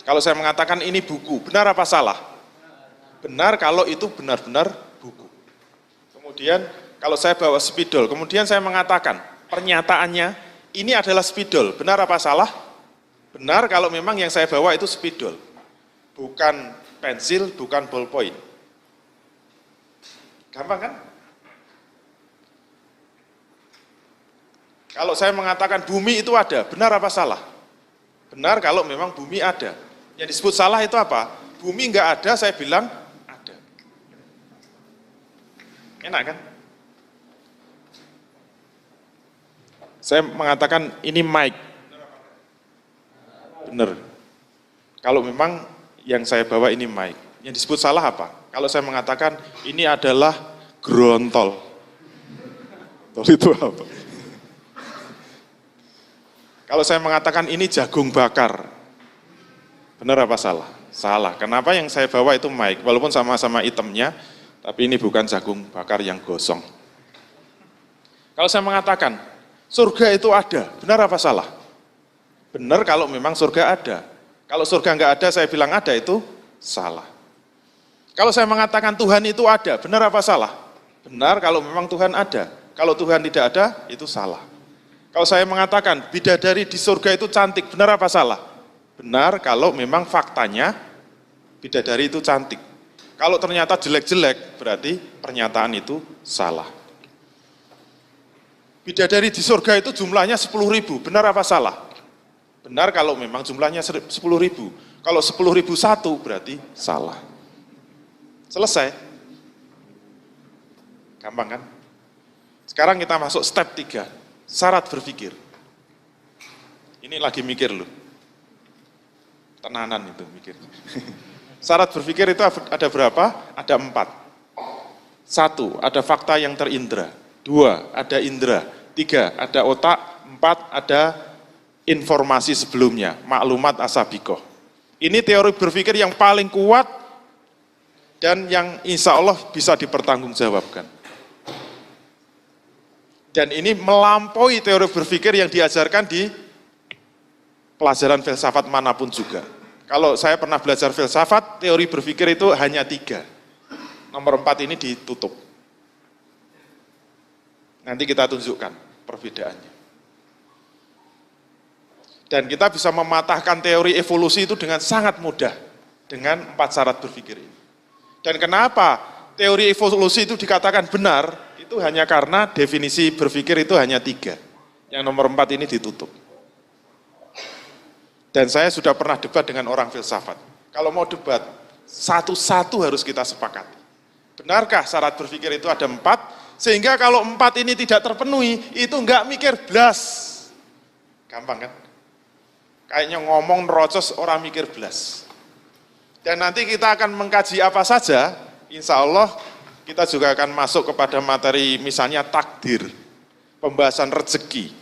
Kalau saya mengatakan ini buku, benar apa salah? Benar kalau itu benar-benar buku. Kemudian kalau saya bawa spidol, kemudian saya mengatakan pernyataannya ini adalah spidol, benar apa salah? Benar kalau memang yang saya bawa itu spidol, bukan pensil, bukan ballpoint. Gampang kan? Kalau saya mengatakan bumi itu ada, benar apa salah? Benar kalau memang bumi ada. Yang disebut salah itu apa? Bumi nggak ada, saya bilang ada. Enak kan? Saya mengatakan ini mic. Benar. Kalau memang yang saya bawa ini mic. Yang disebut salah apa? Kalau saya mengatakan ini adalah grontol. Tol itu apa? Kalau saya mengatakan ini jagung bakar. Benar apa salah? Salah. Kenapa yang saya bawa itu mic? Walaupun sama-sama itemnya, tapi ini bukan jagung bakar yang gosong. Kalau saya mengatakan surga itu ada, benar apa salah? Benar kalau memang surga ada. Kalau surga nggak ada, saya bilang ada, itu salah. Kalau saya mengatakan Tuhan itu ada, benar apa salah? Benar kalau memang Tuhan ada. Kalau Tuhan tidak ada, itu salah. Kalau saya mengatakan bidadari di surga itu cantik, benar apa salah? Benar kalau memang faktanya bidadari itu cantik. Kalau ternyata jelek-jelek, berarti pernyataan itu salah. Bidadari di surga itu jumlahnya 10.000, benar apa salah? Benar kalau memang jumlahnya 10.000. Kalau 10.001 berarti salah. Selesai. Gampang kan? Sekarang kita masuk step 3, syarat berpikir. Ini lagi mikir loh. Tenanan itu mikir. Syarat berpikir itu ada berapa? Ada 4. 1, ada fakta yang terindra. 2, ada indera. 3, ada otak. 4, ada informasi sebelumnya, maklumat asabikoh. Ini teori berpikir yang paling kuat dan yang insya Allah bisa dipertanggungjawabkan. Dan ini melampaui teori berpikir yang diajarkan di pelajaran filsafat manapun juga. Kalau saya pernah belajar filsafat, teori berpikir itu hanya 3. Nomor 4 ini ditutup. Nanti kita tunjukkan perbedaannya. Dan kita bisa mematahkan teori evolusi itu dengan sangat mudah, dengan 4 syarat berpikir ini. Dan kenapa teori evolusi itu dikatakan benar, itu hanya karena definisi berpikir itu hanya 3. Yang nomor 4 ini ditutup. Dan saya sudah pernah debat dengan orang filsafat. Kalau mau debat, satu-satu harus kita sepakati. Benarkah syarat berpikir itu ada 4, sehingga kalau 4 ini tidak terpenuhi, itu enggak mikir blas. Gampang kan? Kayaknya ngomong nerocos, orang mikir blas. Dan nanti kita akan mengkaji apa saja, insya Allah kita juga akan masuk kepada materi misalnya takdir, pembahasan rezeki.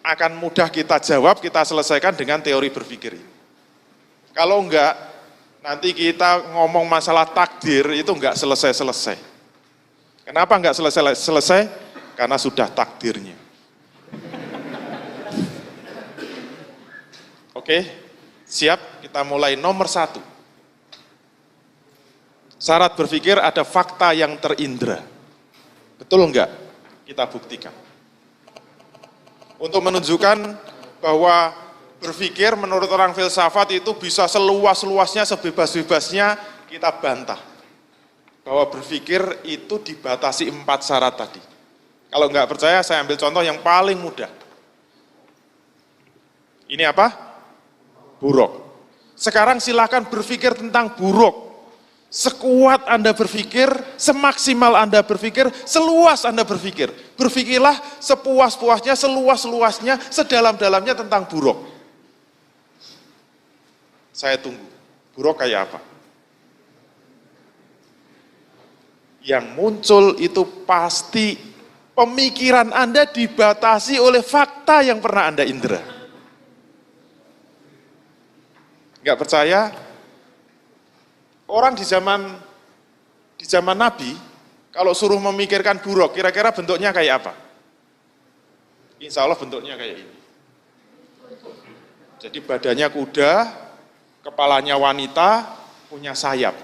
Akan mudah kita jawab, kita selesaikan dengan teori berpikir ini. Kalau enggak, nanti kita ngomong masalah takdir itu enggak selesai-selesai. Kenapa enggak selesai-selesai? Karena sudah takdirnya. Oke, siap? Kita mulai nomor 1. Syarat berpikir ada fakta yang terindra. Betul enggak? Kita buktikan. Untuk menunjukkan bahwa berpikir menurut orang filsafat itu bisa seluas-luasnya, sebebas-bebasnya, kita bantah. Bahwa berpikir itu dibatasi 4 syarat tadi. Kalau enggak percaya, saya ambil contoh yang paling mudah. Ini apa? Buruk. Sekarang silakan berpikir tentang buruk. Sekuat Anda berpikir, semaksimal Anda berpikir, seluas Anda berpikir. Berpikirlah sepuas-puasnya, seluas-luasnya, sedalam-dalamnya tentang buruk. Saya tunggu. Buruk kayak apa? Yang muncul itu pasti pemikiran Anda dibatasi oleh fakta yang pernah Anda indra. Enggak percaya? Orang di zaman Nabi, kalau suruh memikirkan buruk, kira-kira bentuknya kayak apa? Insya Allah bentuknya kayak ini. Jadi badannya kuda, kepalanya wanita, punya sayap.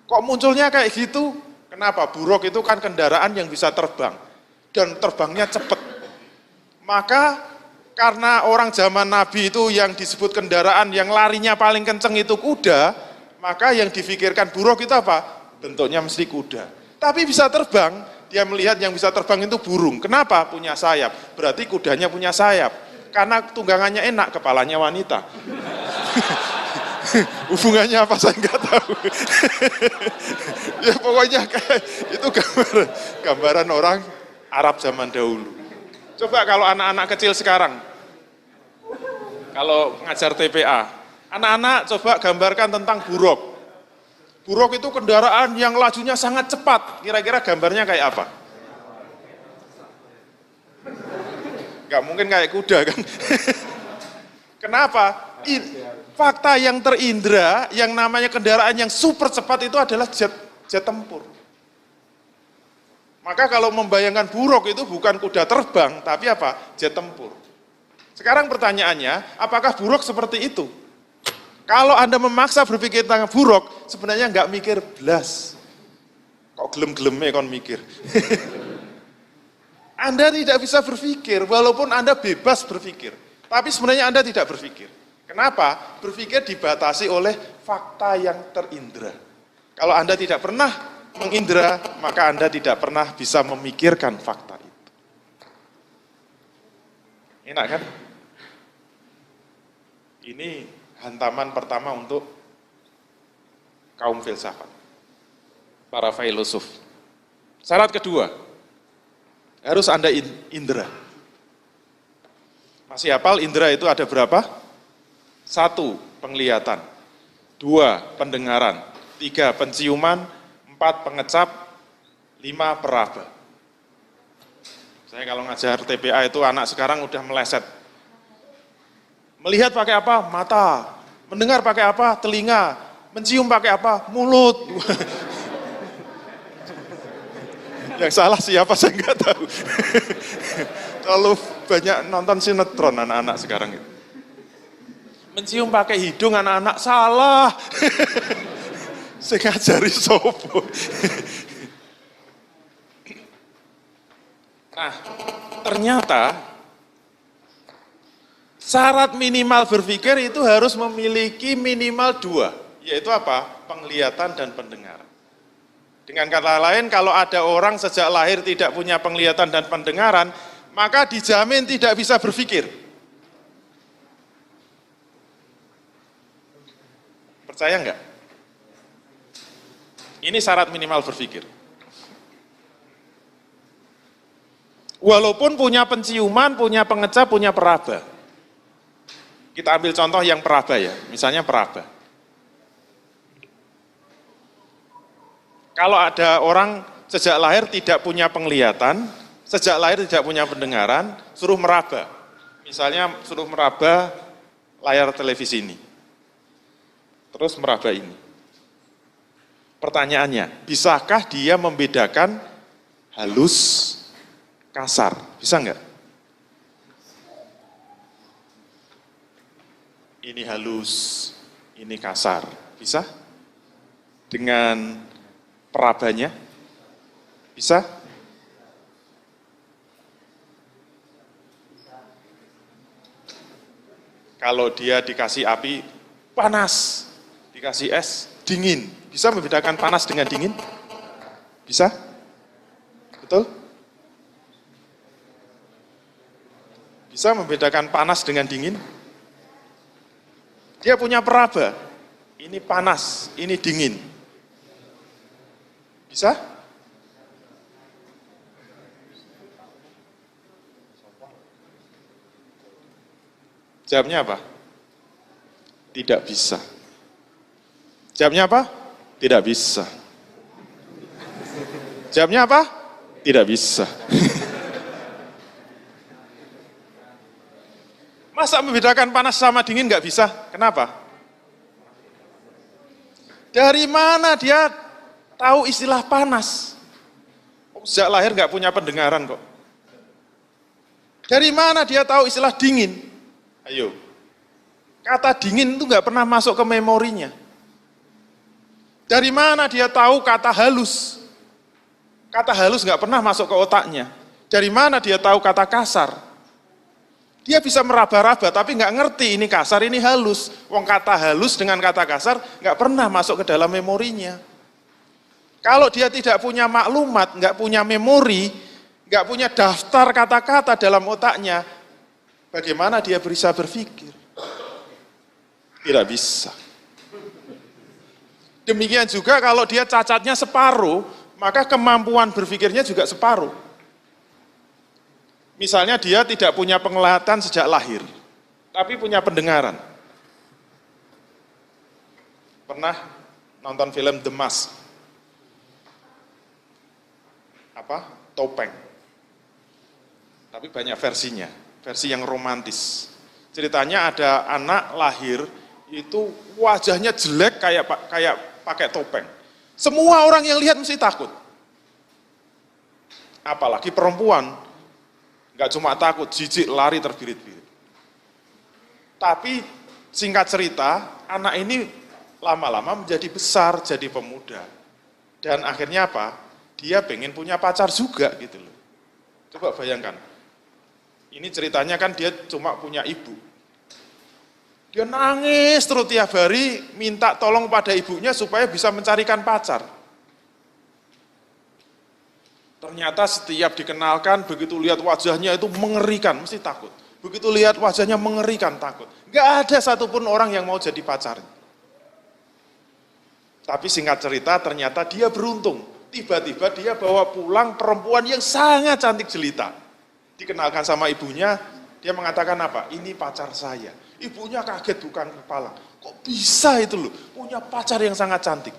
Kok munculnya kayak gitu? Kenapa? Buruk itu kan kendaraan yang bisa terbang, dan terbangnya cepat. Maka karena orang zaman Nabi itu yang disebut kendaraan yang larinya paling kenceng itu kuda, maka yang difikirkan buruk itu apa? Bentuknya mesti kuda. Tapi bisa terbang, dia melihat yang bisa terbang itu burung. Kenapa? Punya sayap. Berarti kudanya punya sayap. Karena tunggangannya enak, kepalanya wanita. Hubungannya apa saya nggak tahu. Ya pokoknya itu gambaran orang Arab zaman dahulu. Coba kalau anak-anak kecil sekarang, kalau ngajar TPA, anak-anak coba gambarkan tentang buruk. Buruk itu kendaraan yang lajunya sangat cepat. Kira-kira gambarnya kayak apa? Gak mungkin kayak kuda kan? Kenapa? Fakta yang terindra, yang namanya kendaraan yang super cepat itu adalah jet tempur. Maka kalau membayangkan buruk itu bukan kuda terbang, tapi apa? Jet tempur. Sekarang pertanyaannya, apakah buruk seperti itu? Kalau Anda memaksa berpikir tentang buruk, sebenarnya nggak mikir belas. Kok gelem-gelemnya kon mikir? Anda tidak bisa berpikir, walaupun Anda bebas berpikir. Tapi sebenarnya Anda tidak berpikir. Kenapa? Berpikir dibatasi oleh fakta yang terindra. Kalau Anda tidak pernah mengindra, maka Anda tidak pernah bisa memikirkan fakta itu. Enak kan? Ini hantaman pertama untuk kaum filsafat, para filosof. Syarat kedua, harus Anda indra. Masih hafal indra itu ada berapa? 1, penglihatan. 2, pendengaran. 3, penciuman. 4, pengecap. 5, peraba. Saya kalau ngajar TPA itu anak sekarang udah meleset. Melihat pakai apa? Mata. Mendengar pakai apa? Telinga. Mencium pakai apa? Mulut. Yang salah siapa saya nggak tahu. Terlalu banyak nonton sinetron anak-anak sekarang itu. Mencium pakai hidung anak-anak salah. Saya ngajari sopo. Nah, ternyata syarat minimal berpikir itu harus memiliki minimal 2, yaitu apa? Penglihatan dan pendengaran. Dengan kata lain, kalau ada orang sejak lahir tidak punya penglihatan dan pendengaran, maka dijamin tidak bisa berpikir. Percaya enggak? Ini syarat minimal berpikir. Walaupun punya penciuman, punya pengecap, punya peraba. Kita ambil contoh yang peraba ya, misalnya peraba. Kalau ada orang sejak lahir tidak punya penglihatan, sejak lahir tidak punya pendengaran, suruh meraba. Misalnya suruh meraba layar televisi ini. Terus meraba ini. Pertanyaannya, bisakah dia membedakan halus, kasar? Bisa enggak? Ini halus, ini kasar. Bisa? Dengan perabanya? Bisa? Kalau dia dikasih api, panas. Dikasih es, dingin. Bisa membedakan panas dengan dingin? Bisa? Betul? Bisa membedakan panas dengan dingin? Dia punya peraba. Ini panas, ini dingin. Bisa? Jawabnya apa? Tidak bisa. Jawabnya apa? Tidak bisa. Jawabnya apa? Tidak bisa. Masa membedakan panas sama dingin nggak bisa? Kenapa? Dari mana dia tahu istilah panas? Sejak lahir nggak punya pendengaran kok. Dari mana dia tahu istilah dingin? Ayo. Kata dingin itu nggak pernah masuk ke memorinya. Dari mana dia tahu kata halus? Kata halus nggak pernah masuk ke otaknya. Dari mana dia tahu kata kasar? Dia bisa meraba-raba tapi nggak ngerti ini kasar, ini halus. Wong kata halus dengan kata kasar nggak pernah masuk ke dalam memorinya. Kalau dia tidak punya maklumat, nggak punya memori, nggak punya daftar kata-kata dalam otaknya, bagaimana dia bisa berpikir? Tidak bisa. Demikian juga kalau dia cacatnya separuh, maka kemampuan berpikirnya juga separuh. Misalnya dia tidak punya penglihatan sejak lahir, tapi punya pendengaran. Pernah nonton film The Mask? Apa? Topeng. Tapi banyak versinya, versi yang romantis. Ceritanya ada anak lahir, itu wajahnya jelek kayak pakai topeng. Semua orang yang lihat mesti takut. Apalagi perempuan, nggak cuma takut, jijik, lari terbirit-birit. Tapi singkat cerita, anak ini lama-lama menjadi besar, jadi pemuda. Dan akhirnya apa? Dia pengen punya pacar juga gitu loh. Coba bayangkan, ini ceritanya kan dia cuma punya ibu. Dia nangis terus tiap hari, minta tolong pada ibunya supaya bisa mencarikan pacar. Ternyata setiap dikenalkan, begitu lihat wajahnya itu mengerikan, mesti takut. Begitu lihat wajahnya mengerikan, takut. Gak ada satupun orang yang mau jadi pacarnya. Tapi singkat cerita, ternyata dia beruntung. Tiba-tiba dia bawa pulang perempuan yang sangat cantik jelita. Dikenalkan sama ibunya, dia mengatakan apa? Ini pacar saya. Ibunya kaget bukan kepala. Kok bisa itu loh, punya pacar yang sangat cantik.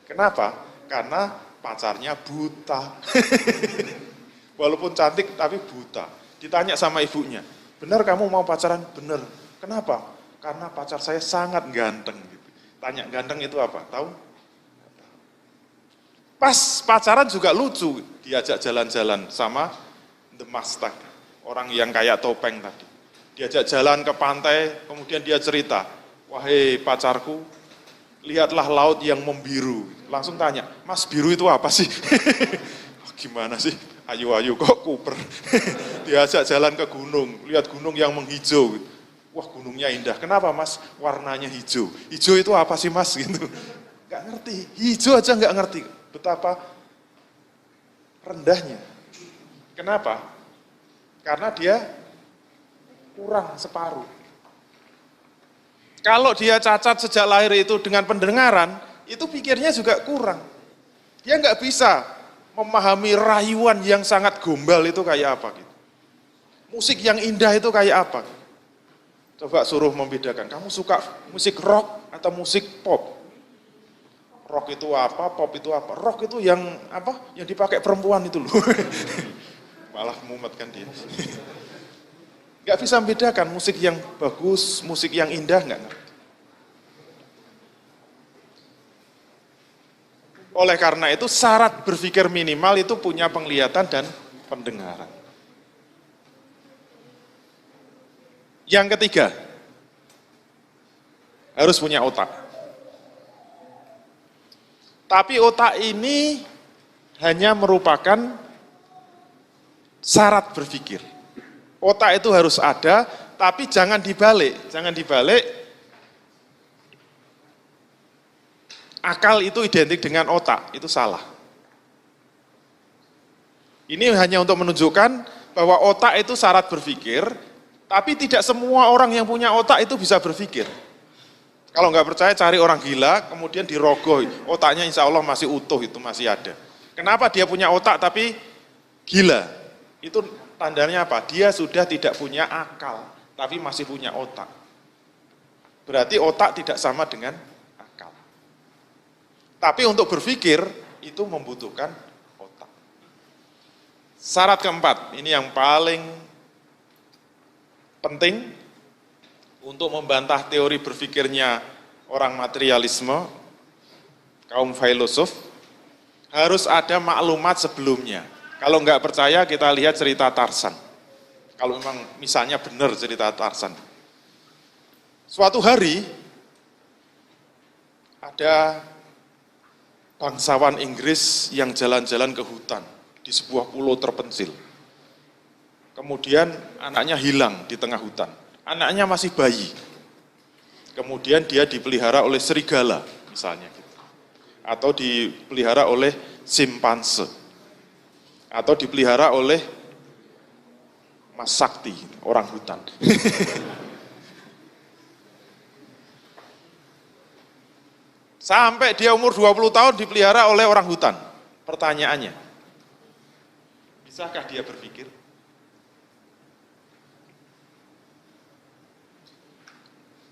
Kenapa? Karena pacarnya buta. Walaupun cantik tapi buta. Ditanya sama ibunya, benar kamu mau pacaran? Benar. Kenapa? Karena pacar saya sangat ganteng. Tanya ganteng itu apa? Tahu? Pas pacaran juga lucu, diajak jalan-jalan sama The Mustang, orang yang kayak topeng tadi. Diajak jalan ke pantai, kemudian dia cerita, wahai pacarku, lihatlah laut yang membiru. Langsung tanya, mas biru itu apa sih? Gimana sih? Ayu-ayu kok kuper. Diajak jalan ke gunung, lihat gunung yang menghijau. Wah gunungnya indah, kenapa mas? Warnanya hijau. Hijau itu apa sih mas? Gitu. Gak ngerti, hijau aja gak ngerti. Betapa rendahnya. Kenapa? Karena dia kurang separuh. Kalau dia cacat sejak lahir itu dengan pendengaran, itu pikirnya juga kurang. Dia nggak bisa memahami rayuan yang sangat gombal itu kayak apa. Gitu. Musik yang indah itu kayak apa. Coba suruh membedakan, kamu suka musik rock atau musik pop? Rock itu apa, pop itu apa? Rock itu yang apa? Yang dipakai perempuan itu loh. Malah mumet kan dia. Gak bisa membedakan musik yang bagus, musik yang indah, gak ngerti. Oleh karena itu syarat berpikir minimal itu punya penglihatan dan pendengaran. Yang ketiga, harus punya otak. Tapi otak ini hanya merupakan syarat berpikir. Otak itu harus ada, tapi jangan dibalik. Jangan dibalik, akal itu identik dengan otak, itu salah. Ini hanya untuk menunjukkan bahwa otak itu syarat berpikir, tapi tidak semua orang yang punya otak itu bisa berpikir. Kalau nggak percaya cari orang gila, kemudian dirogoh, otaknya insya Allah masih utuh, itu masih ada. Kenapa dia punya otak tapi gila? Itu tandanya apa? Dia sudah tidak punya akal, tapi masih punya otak. Berarti otak tidak sama dengan akal. Tapi untuk berpikir, itu membutuhkan otak. Syarat keempat, ini yang paling penting untuk membantah teori berpikirnya orang materialisme, kaum filosof, harus ada maklumat sebelumnya. Kalau nggak percaya kita lihat cerita Tarzan. Kalau memang misalnya benar cerita Tarzan. Suatu hari ada bangsawan Inggris yang jalan-jalan ke hutan di sebuah pulau terpencil. Kemudian anaknya hilang di tengah hutan. Anaknya masih bayi. Kemudian dia dipelihara oleh serigala misalnya. Atau dipelihara oleh simpanse. Atau dipelihara oleh Mas Sakti, orang hutan. Sampai dia umur 20 tahun dipelihara oleh orang hutan. Pertanyaannya, bisakah dia berpikir?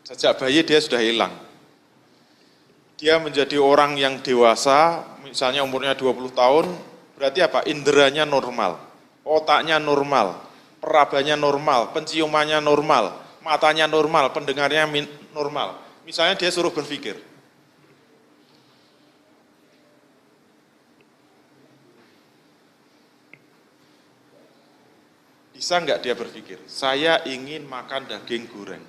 Sejak bayi dia sudah hilang. Dia menjadi orang yang dewasa, misalnya umurnya 20 tahun, berarti apa? Inderanya normal, otaknya normal, perabaannya normal, penciumannya normal, matanya normal, pendengarnya normal. Misalnya dia suruh berpikir. Bisa nggak dia berpikir, saya ingin makan daging goreng.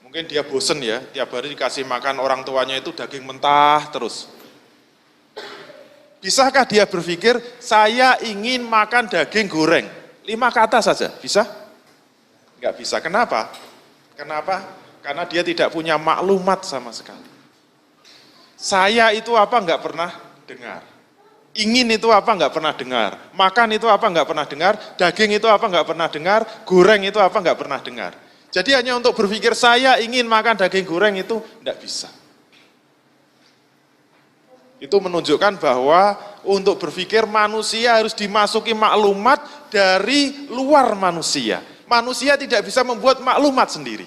Mungkin dia bosen ya, tiap hari dikasih makan orang tuanya itu daging mentah terus. Bisakah dia berpikir, saya ingin makan daging goreng? 5 kata saja, bisa? Nggak bisa, kenapa? Kenapa? Karena dia tidak punya maklumat sama sekali. Saya itu apa nggak pernah dengar. Ingin itu apa nggak pernah dengar. Makan itu apa nggak pernah dengar. Daging itu apa nggak pernah dengar. Goreng itu apa nggak pernah dengar. Jadi hanya untuk berpikir saya ingin makan daging goreng itu nggak bisa. Itu menunjukkan bahwa untuk berpikir manusia harus dimasuki maklumat dari luar manusia. Manusia tidak bisa membuat maklumat sendiri.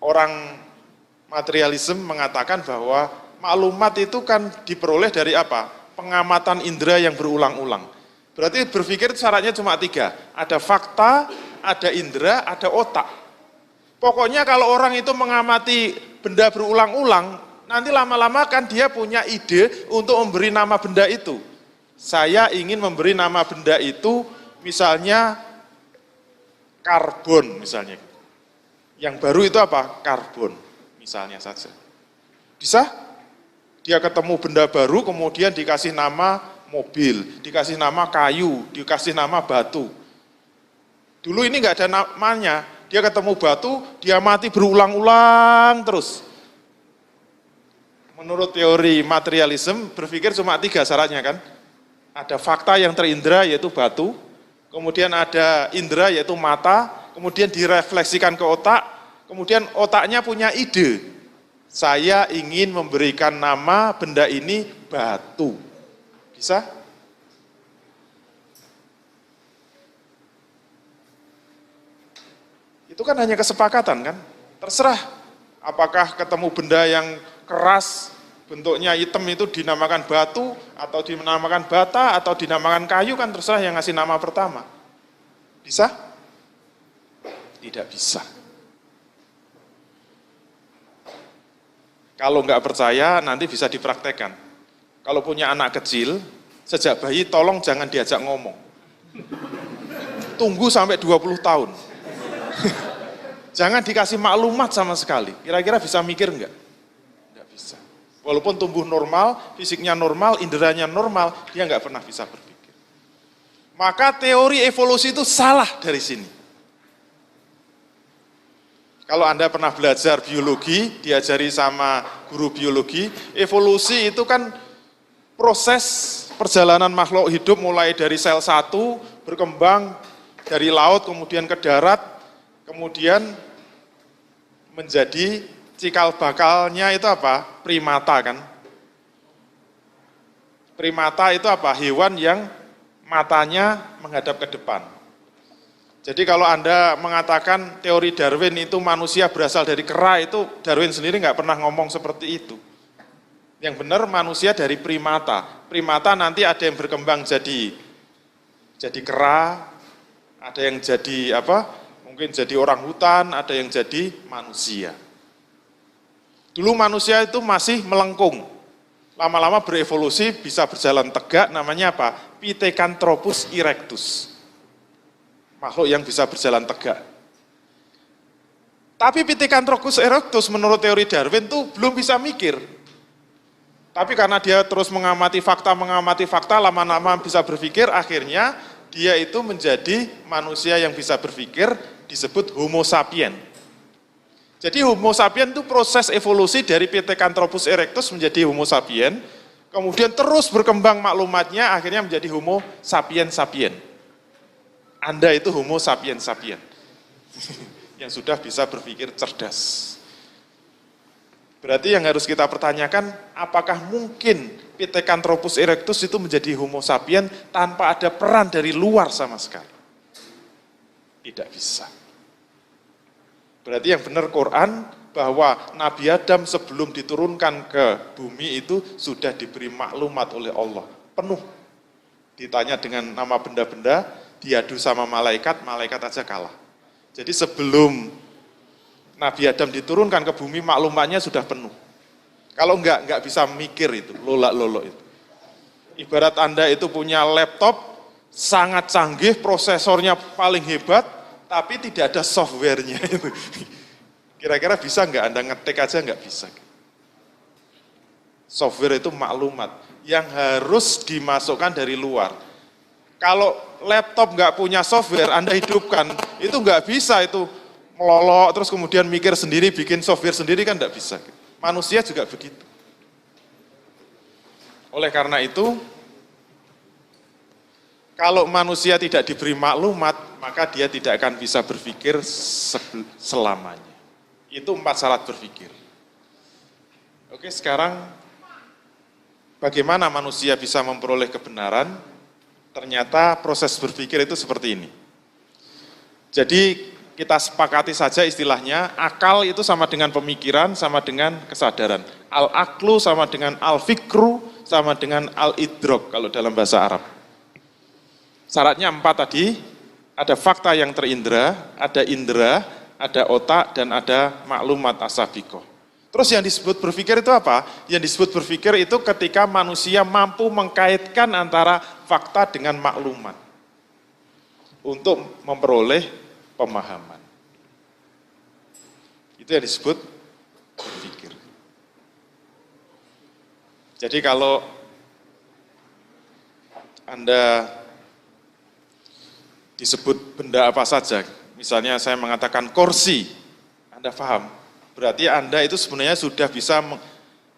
Orang materialisme mengatakan bahwa maklumat itu kan diperoleh dari apa? Pengamatan indera yang berulang-ulang. Berarti berpikir syaratnya cuma 3. Ada fakta, ada indera, ada otak. Pokoknya kalau orang itu mengamati benda berulang-ulang, nanti lama-lama kan dia punya ide untuk memberi nama benda itu. Saya ingin memberi nama benda itu misalnya karbon misalnya. Yang baru itu apa? Karbon misalnya saja. Bisa? Dia ketemu benda baru kemudian dikasih nama mobil, dikasih nama kayu, dikasih nama batu. Dulu ini nggak ada namanya, dia ketemu batu, dia mati berulang-ulang terus. Menurut teori materialisme, berpikir cuma 3 syaratnya kan. Ada fakta yang terindra yaitu batu, kemudian ada indera yaitu mata, kemudian direfleksikan ke otak, kemudian otaknya punya ide. Saya ingin memberikan nama benda ini batu. Bisa? Itu kan hanya kesepakatan kan? Terserah apakah ketemu benda yang keras, bentuknya hitam itu dinamakan batu, atau dinamakan bata, atau dinamakan kayu, kan terserah yang ngasih nama pertama. Bisa? Tidak bisa. Kalau nggak percaya, nanti bisa dipraktekkan. Kalau punya anak kecil, sejak bayi tolong jangan diajak ngomong. Tunggu sampai 20 tahun. Jangan dikasih maklumat sama sekali. Kira-kira bisa mikir enggak? Enggak bisa. Walaupun tumbuh normal, fisiknya normal, inderanya normal, dia enggak pernah bisa berpikir. Maka teori evolusi itu salah dari sini. Kalau Anda pernah belajar biologi, diajari sama guru biologi, evolusi itu kan proses perjalanan makhluk hidup mulai dari sel 1, berkembang dari laut, kemudian ke darat, kemudian menjadi cikal bakalnya itu apa? Primata kan. Primata itu apa? Hewan yang matanya menghadap ke depan. Jadi kalau Anda mengatakan teori Darwin itu manusia berasal dari kera, itu Darwin sendiri nggak pernah ngomong seperti itu. Yang benar manusia dari primata. Primata nanti ada yang berkembang jadi kera, ada yang jadi apa? Mungkin jadi orang hutan, ada yang jadi manusia. Dulu manusia itu masih melengkung. Lama-lama berevolusi bisa berjalan tegak, namanya apa? Pithecanthropus erectus. Makhluk yang bisa berjalan tegak. Tapi Pithecanthropus erectus menurut teori Darwin itu belum bisa mikir. Tapi karena dia terus mengamati fakta, lama-lama bisa berpikir, akhirnya dia itu menjadi manusia yang bisa berpikir, disebut Homo sapien. Jadi Homo sapien itu proses evolusi dari Pithecanthropus erectus menjadi Homo sapien, kemudian terus berkembang maklumatnya, akhirnya menjadi Homo sapien sapien. Anda itu Homo sapien sapien, yang sudah bisa berpikir cerdas. Berarti yang harus kita pertanyakan, apakah mungkin Pithecanthropus erectus itu menjadi Homo sapien tanpa ada peran dari luar sama sekali? Tidak bisa. Berarti yang benar Quran, bahwa Nabi Adam sebelum diturunkan ke bumi itu sudah diberi maklumat oleh Allah. Penuh. Ditanya dengan nama benda-benda, diadu sama malaikat, malaikat aja kalah. Jadi sebelum Nabi Adam diturunkan ke bumi, maklumatnya sudah penuh. Kalau enggak bisa mikir itu, lolak-lolok itu. Ibarat Anda itu punya laptop, sangat canggih, prosesornya paling hebat, tapi tidak ada softwarenya itu. Kira-kira bisa enggak Anda ngetik aja enggak bisa. Software itu maklumat yang harus dimasukkan dari luar. Kalau laptop nggak punya software, Anda hidupkan, itu nggak bisa itu melolok, terus kemudian mikir sendiri, bikin software sendiri kan nggak bisa. Manusia juga begitu. Oleh karena itu, kalau manusia tidak diberi maklumat, maka dia tidak akan bisa berpikir selamanya. Itu 4 syarat berpikir. Oke, sekarang bagaimana manusia bisa memperoleh kebenaran? Ternyata proses berpikir itu seperti ini. Jadi kita sepakati saja istilahnya, akal itu sama dengan pemikiran, sama dengan kesadaran. Al-aklu sama dengan al-fikru, sama dengan al-idrok kalau dalam bahasa Arab. Syaratnya 4 tadi, ada fakta yang terindra, ada indera, ada otak, dan ada maklumat asabikoh. Terus yang disebut berpikir itu apa? Yang disebut berpikir itu ketika manusia mampu mengkaitkan antara fakta dengan maklumat untuk memperoleh pemahaman. Itu yang disebut berpikir. Jadi kalau Anda disebut benda apa saja, misalnya saya mengatakan kursi, Anda paham? Berarti Anda itu sebenarnya sudah bisa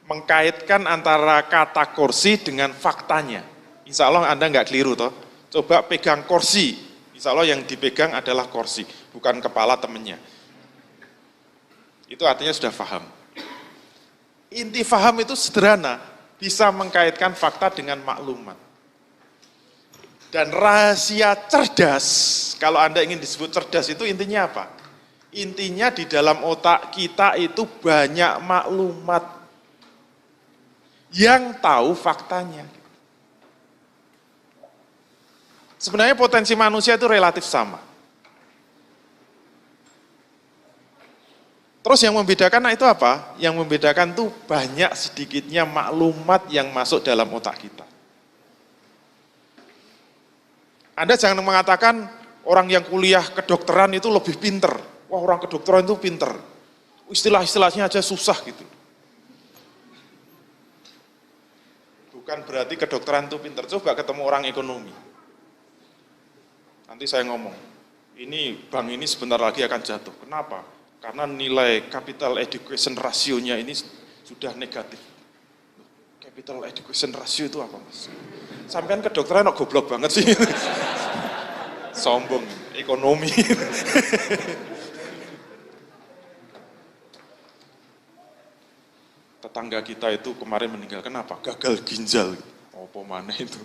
mengkaitkan antara kata kursi dengan faktanya. Insya Allah Anda nggak keliru toh. Coba pegang kursi, insya Allah yang dipegang adalah kursi, bukan kepala temennya. Itu artinya sudah paham. Inti paham itu sederhana, bisa mengkaitkan fakta dengan maklumat. Dan rahasia cerdas, kalau Anda ingin disebut cerdas itu intinya apa? Intinya di dalam otak kita itu banyak maklumat yang tahu faktanya. Sebenarnya potensi manusia itu relatif sama. Terus yang membedakan itu apa? Yang membedakan itu banyak sedikitnya maklumat yang masuk dalam otak kita. Anda jangan mengatakan orang yang kuliah kedokteran itu lebih pinter. Wah, orang kedokteran itu pinter. Istilah-istilahnya aja susah gitu. Bukan berarti kedokteran itu pinter. Coba ketemu orang ekonomi. Nanti saya ngomong, ini bank ini sebentar lagi akan jatuh. Kenapa? Karena nilai capital education ratio-nya ini sudah negatif. Capital education ratio itu apa, Mas? Sampean kedokteran kok goblok banget sih. Sombong, ekonomi. Tetangga kita itu kemarin meninggal, kenapa? Gagal ginjal. Apa mana itu?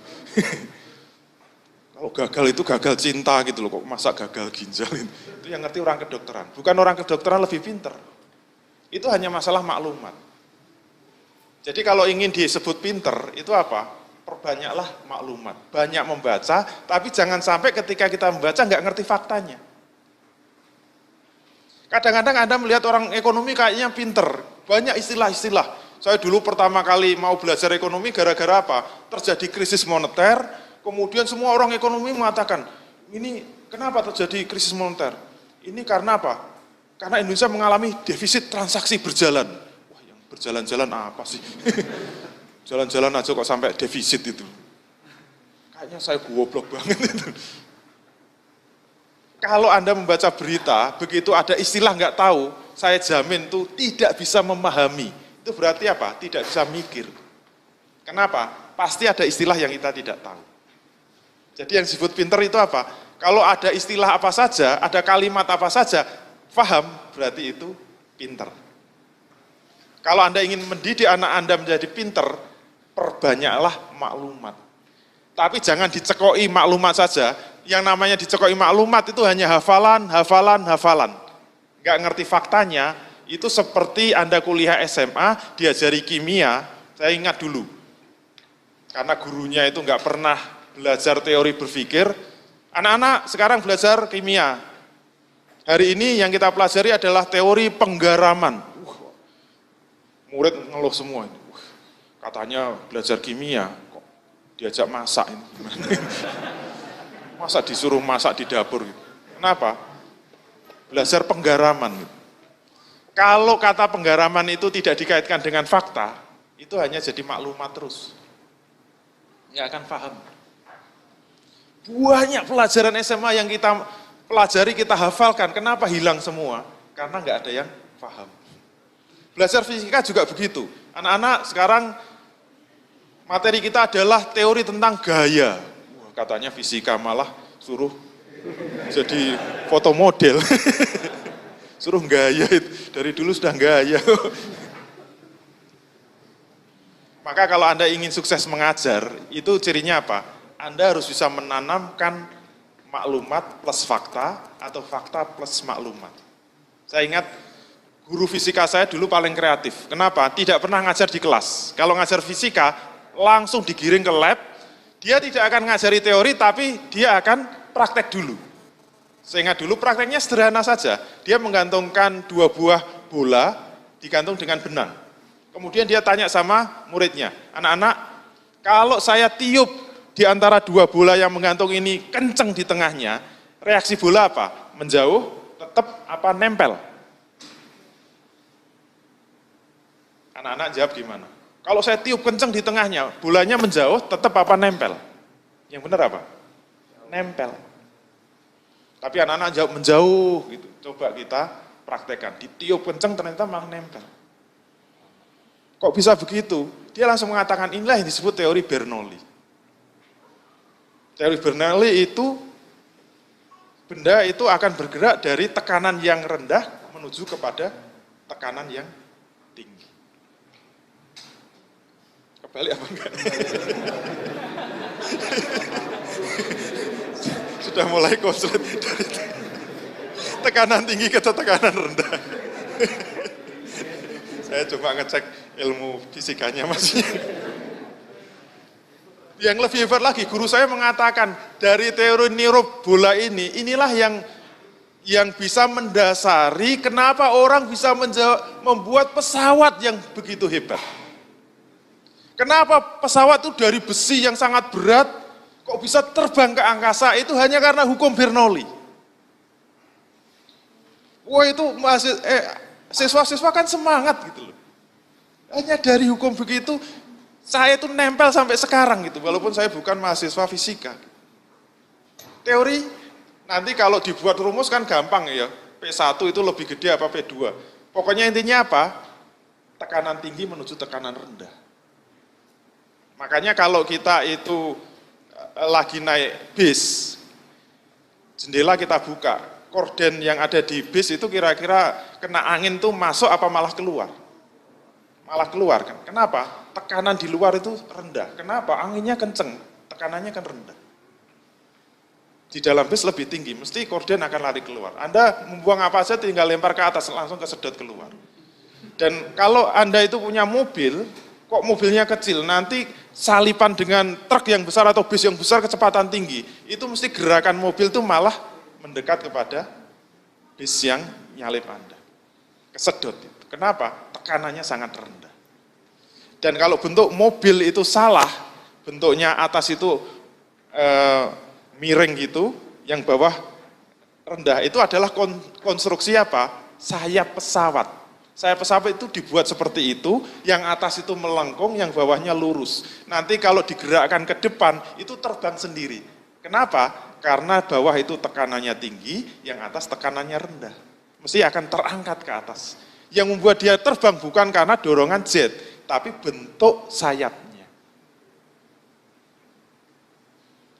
Kalau gagal itu gagal cinta gitu loh, kok masa gagal ginjal itu? Itu yang ngerti orang kedokteran. Bukan orang kedokteran lebih pinter. Itu hanya masalah maklumat. Jadi kalau ingin disebut pinter, itu apa? Perbanyaklah maklumat. Banyak membaca, tapi jangan sampai ketika kita membaca nggak ngerti faktanya. Kadang-kadang Anda melihat orang ekonomi kayaknya pinter, banyak istilah-istilah. Saya dulu pertama kali mau belajar ekonomi gara-gara apa? Terjadi krisis moneter, kemudian semua orang ekonomi mengatakan, ini kenapa terjadi krisis moneter? Ini karena apa? Karena Indonesia mengalami defisit transaksi berjalan. Wah, yang berjalan-jalan apa sih? Jalan-jalan aja kok sampai defisit itu. Kayaknya saya goblok banget itu. Kalau Anda membaca berita, begitu ada istilah nggak tahu, saya jamin tuh tidak bisa memahami. Itu berarti apa? Tidak bisa mikir. Kenapa? Pasti ada istilah yang kita tidak tahu. Jadi yang disebut pinter itu apa? Kalau ada istilah apa saja, ada kalimat apa saja, paham, berarti itu pinter. Kalau Anda ingin mendidik anak Anda menjadi pinter, perbanyaklah maklumat. Tapi jangan dicekoi maklumat saja. Yang namanya dicekoi maklumat itu hanya hafalan, hafalan, hafalan. Nggak ngerti faktanya, itu seperti Anda kuliah SMA, diajari kimia, saya ingat dulu. Karena gurunya itu nggak pernah belajar teori berpikir, anak-anak sekarang belajar kimia. Hari ini yang kita pelajari adalah teori penggaraman. murid ngeluh semua. Katanya belajar kimia, kok diajak masak ini. Masa disuruh masak di dapur gitu. Kenapa? Belajar penggaraman gitu. Kalau kata penggaraman itu tidak dikaitkan dengan fakta, itu hanya jadi maklumat terus. Nggak akan paham. Banyak pelajaran SMA yang kita pelajari, kita hafalkan. Kenapa hilang semua? Karena nggak ada yang paham. Belajar fisika juga begitu. Anak-anak sekarang materi kita adalah teori tentang gaya. Katanya fisika malah suruh jadi foto model. Suruh gaya, dari dulu sudah gaya. Maka kalau Anda ingin sukses mengajar, itu cirinya apa? Anda harus bisa menanamkan maklumat plus fakta, atau fakta plus maklumat. Saya ingat, guru fisika saya dulu paling kreatif. Kenapa? Tidak pernah ngajar di kelas. Kalau ngajar fisika, langsung digiring ke lab, dia tidak akan ngajari teori, tapi dia akan praktek dulu. Sehingga dulu prakteknya sederhana saja. Dia menggantungkan 2 buah bola, digantung dengan benang. Kemudian dia tanya sama muridnya, anak-anak, kalau saya tiup di antara 2 bola yang menggantung ini kenceng di tengahnya, reaksi bola apa? Menjauh, tetap, apa nempel? Anak-anak jawab gimana? Kalau saya tiup kenceng di tengahnya, bolanya menjauh, tetap apa nempel? Yang benar apa? Nempel. Tapi anak-anak jawab menjauh, gitu. Coba kita praktekkan. Ditiup kenceng ternyata malah nempel. Kok bisa begitu? Dia langsung mengatakan inilah yang disebut teori Bernoulli. Teori Bernoulli itu, benda itu akan bergerak dari tekanan yang rendah menuju kepada tekanan yang tinggi. Kebalik apa enggak? Sudah mulai konslet dari tekanan tinggi ke tekanan rendah. Saya coba ngecek ilmu fisikanya masih. Yang lebih hebat lagi, guru saya mengatakan dari teori neurobola ini, inilah yang bisa mendasari kenapa orang bisa membuat pesawat yang begitu hebat. Kenapa pesawat itu dari besi yang sangat berat, kok bisa terbang ke angkasa, itu hanya karena hukum Bernoulli. Wah itu siswa-siswa kan semangat gitu loh. Hanya dari hukum begitu, saya itu nempel sampai sekarang gitu, walaupun saya bukan mahasiswa fisika. Teori, nanti kalau dibuat rumus kan gampang ya, P1 itu lebih gede apa P2. Pokoknya intinya apa? Tekanan tinggi menuju tekanan rendah. Makanya kalau kita itu lagi naik bis, jendela kita buka, korden yang ada di bis itu kira-kira kena angin tuh masuk apa malah keluar? Malah keluar kan. Kenapa? Tekanan di luar itu rendah. Kenapa? Anginnya kenceng, tekanannya kan rendah. Di dalam bis lebih tinggi, mesti korden akan lari keluar. Anda membuang apa saja tinggal lempar ke atas, langsung kesedot keluar. Dan kalau Anda itu punya mobil, kok mobilnya kecil, nanti salipan dengan truk yang besar atau bis yang besar kecepatan tinggi, itu mesti gerakan mobil itu malah mendekat kepada bis yang nyalip Anda. Kesedot itu. Kenapa? Tekanannya sangat rendah. Dan kalau bentuk mobil itu salah, bentuknya atas itu miring gitu, yang bawah rendah, itu adalah konstruksi apa? Sayap pesawat. Sayap pesawat itu dibuat seperti itu, yang atas itu melengkung, yang bawahnya lurus. Nanti kalau digerakkan ke depan, itu terbang sendiri. Kenapa? Karena bawah itu tekanannya tinggi, yang atas tekanannya rendah. Mesti akan terangkat ke atas. Yang membuat dia terbang bukan karena dorongan jet, tapi bentuk sayapnya.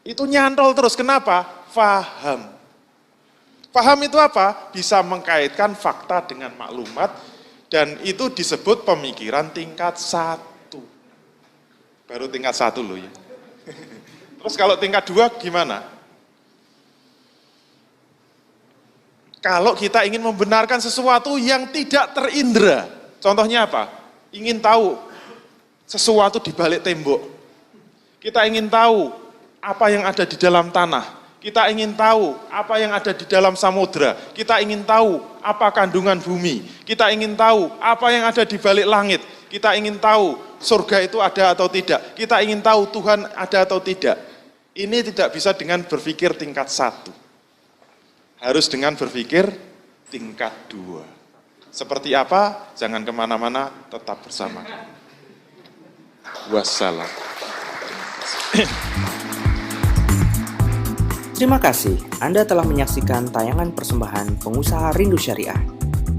Itu nyantol terus, kenapa? Faham. Faham itu apa? Bisa mengkaitkan fakta dengan maklumat, dan itu disebut pemikiran tingkat 1. Baru tingkat 1 loh ya. Terus kalau tingkat 2 gimana? Kalau kita ingin membenarkan sesuatu yang tidak terindra. Contohnya apa? Ingin tahu sesuatu di balik tembok. Kita ingin tahu apa yang ada di dalam tanah. Kita ingin tahu apa yang ada di dalam samudra. Kita ingin tahu apa kandungan bumi. Kita ingin tahu apa yang ada di balik langit. Kita ingin tahu surga itu ada atau tidak. Kita ingin tahu Tuhan ada atau tidak. Ini tidak bisa dengan berpikir tingkat 1. Harus dengan berpikir tingkat 2. Seperti apa? Jangan kemana-mana, tetap bersama kami. Wassalam. Terima kasih Anda telah menyaksikan tayangan persembahan Pengusaha Rindu Syariah.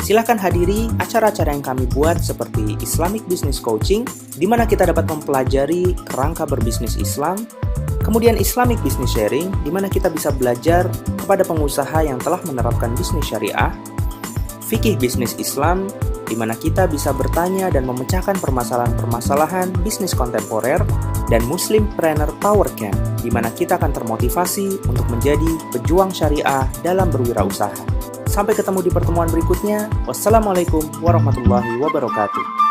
Silahkan hadiri acara-acara yang kami buat seperti Islamic Business Coaching, di mana kita dapat mempelajari kerangka berbisnis Islam, kemudian Islamic Business Sharing, di mana kita bisa belajar kepada pengusaha yang telah menerapkan bisnis syariah, Fikih Bisnis Islam, di mana kita bisa bertanya dan memecahkan permasalahan-permasalahan bisnis kontemporer, dan Muslimpreneur Power Camp, di mana kita akan termotivasi untuk menjadi pejuang syariah dalam berwirausaha. Sampai ketemu di pertemuan berikutnya. Wassalamualaikum warahmatullahi wabarakatuh.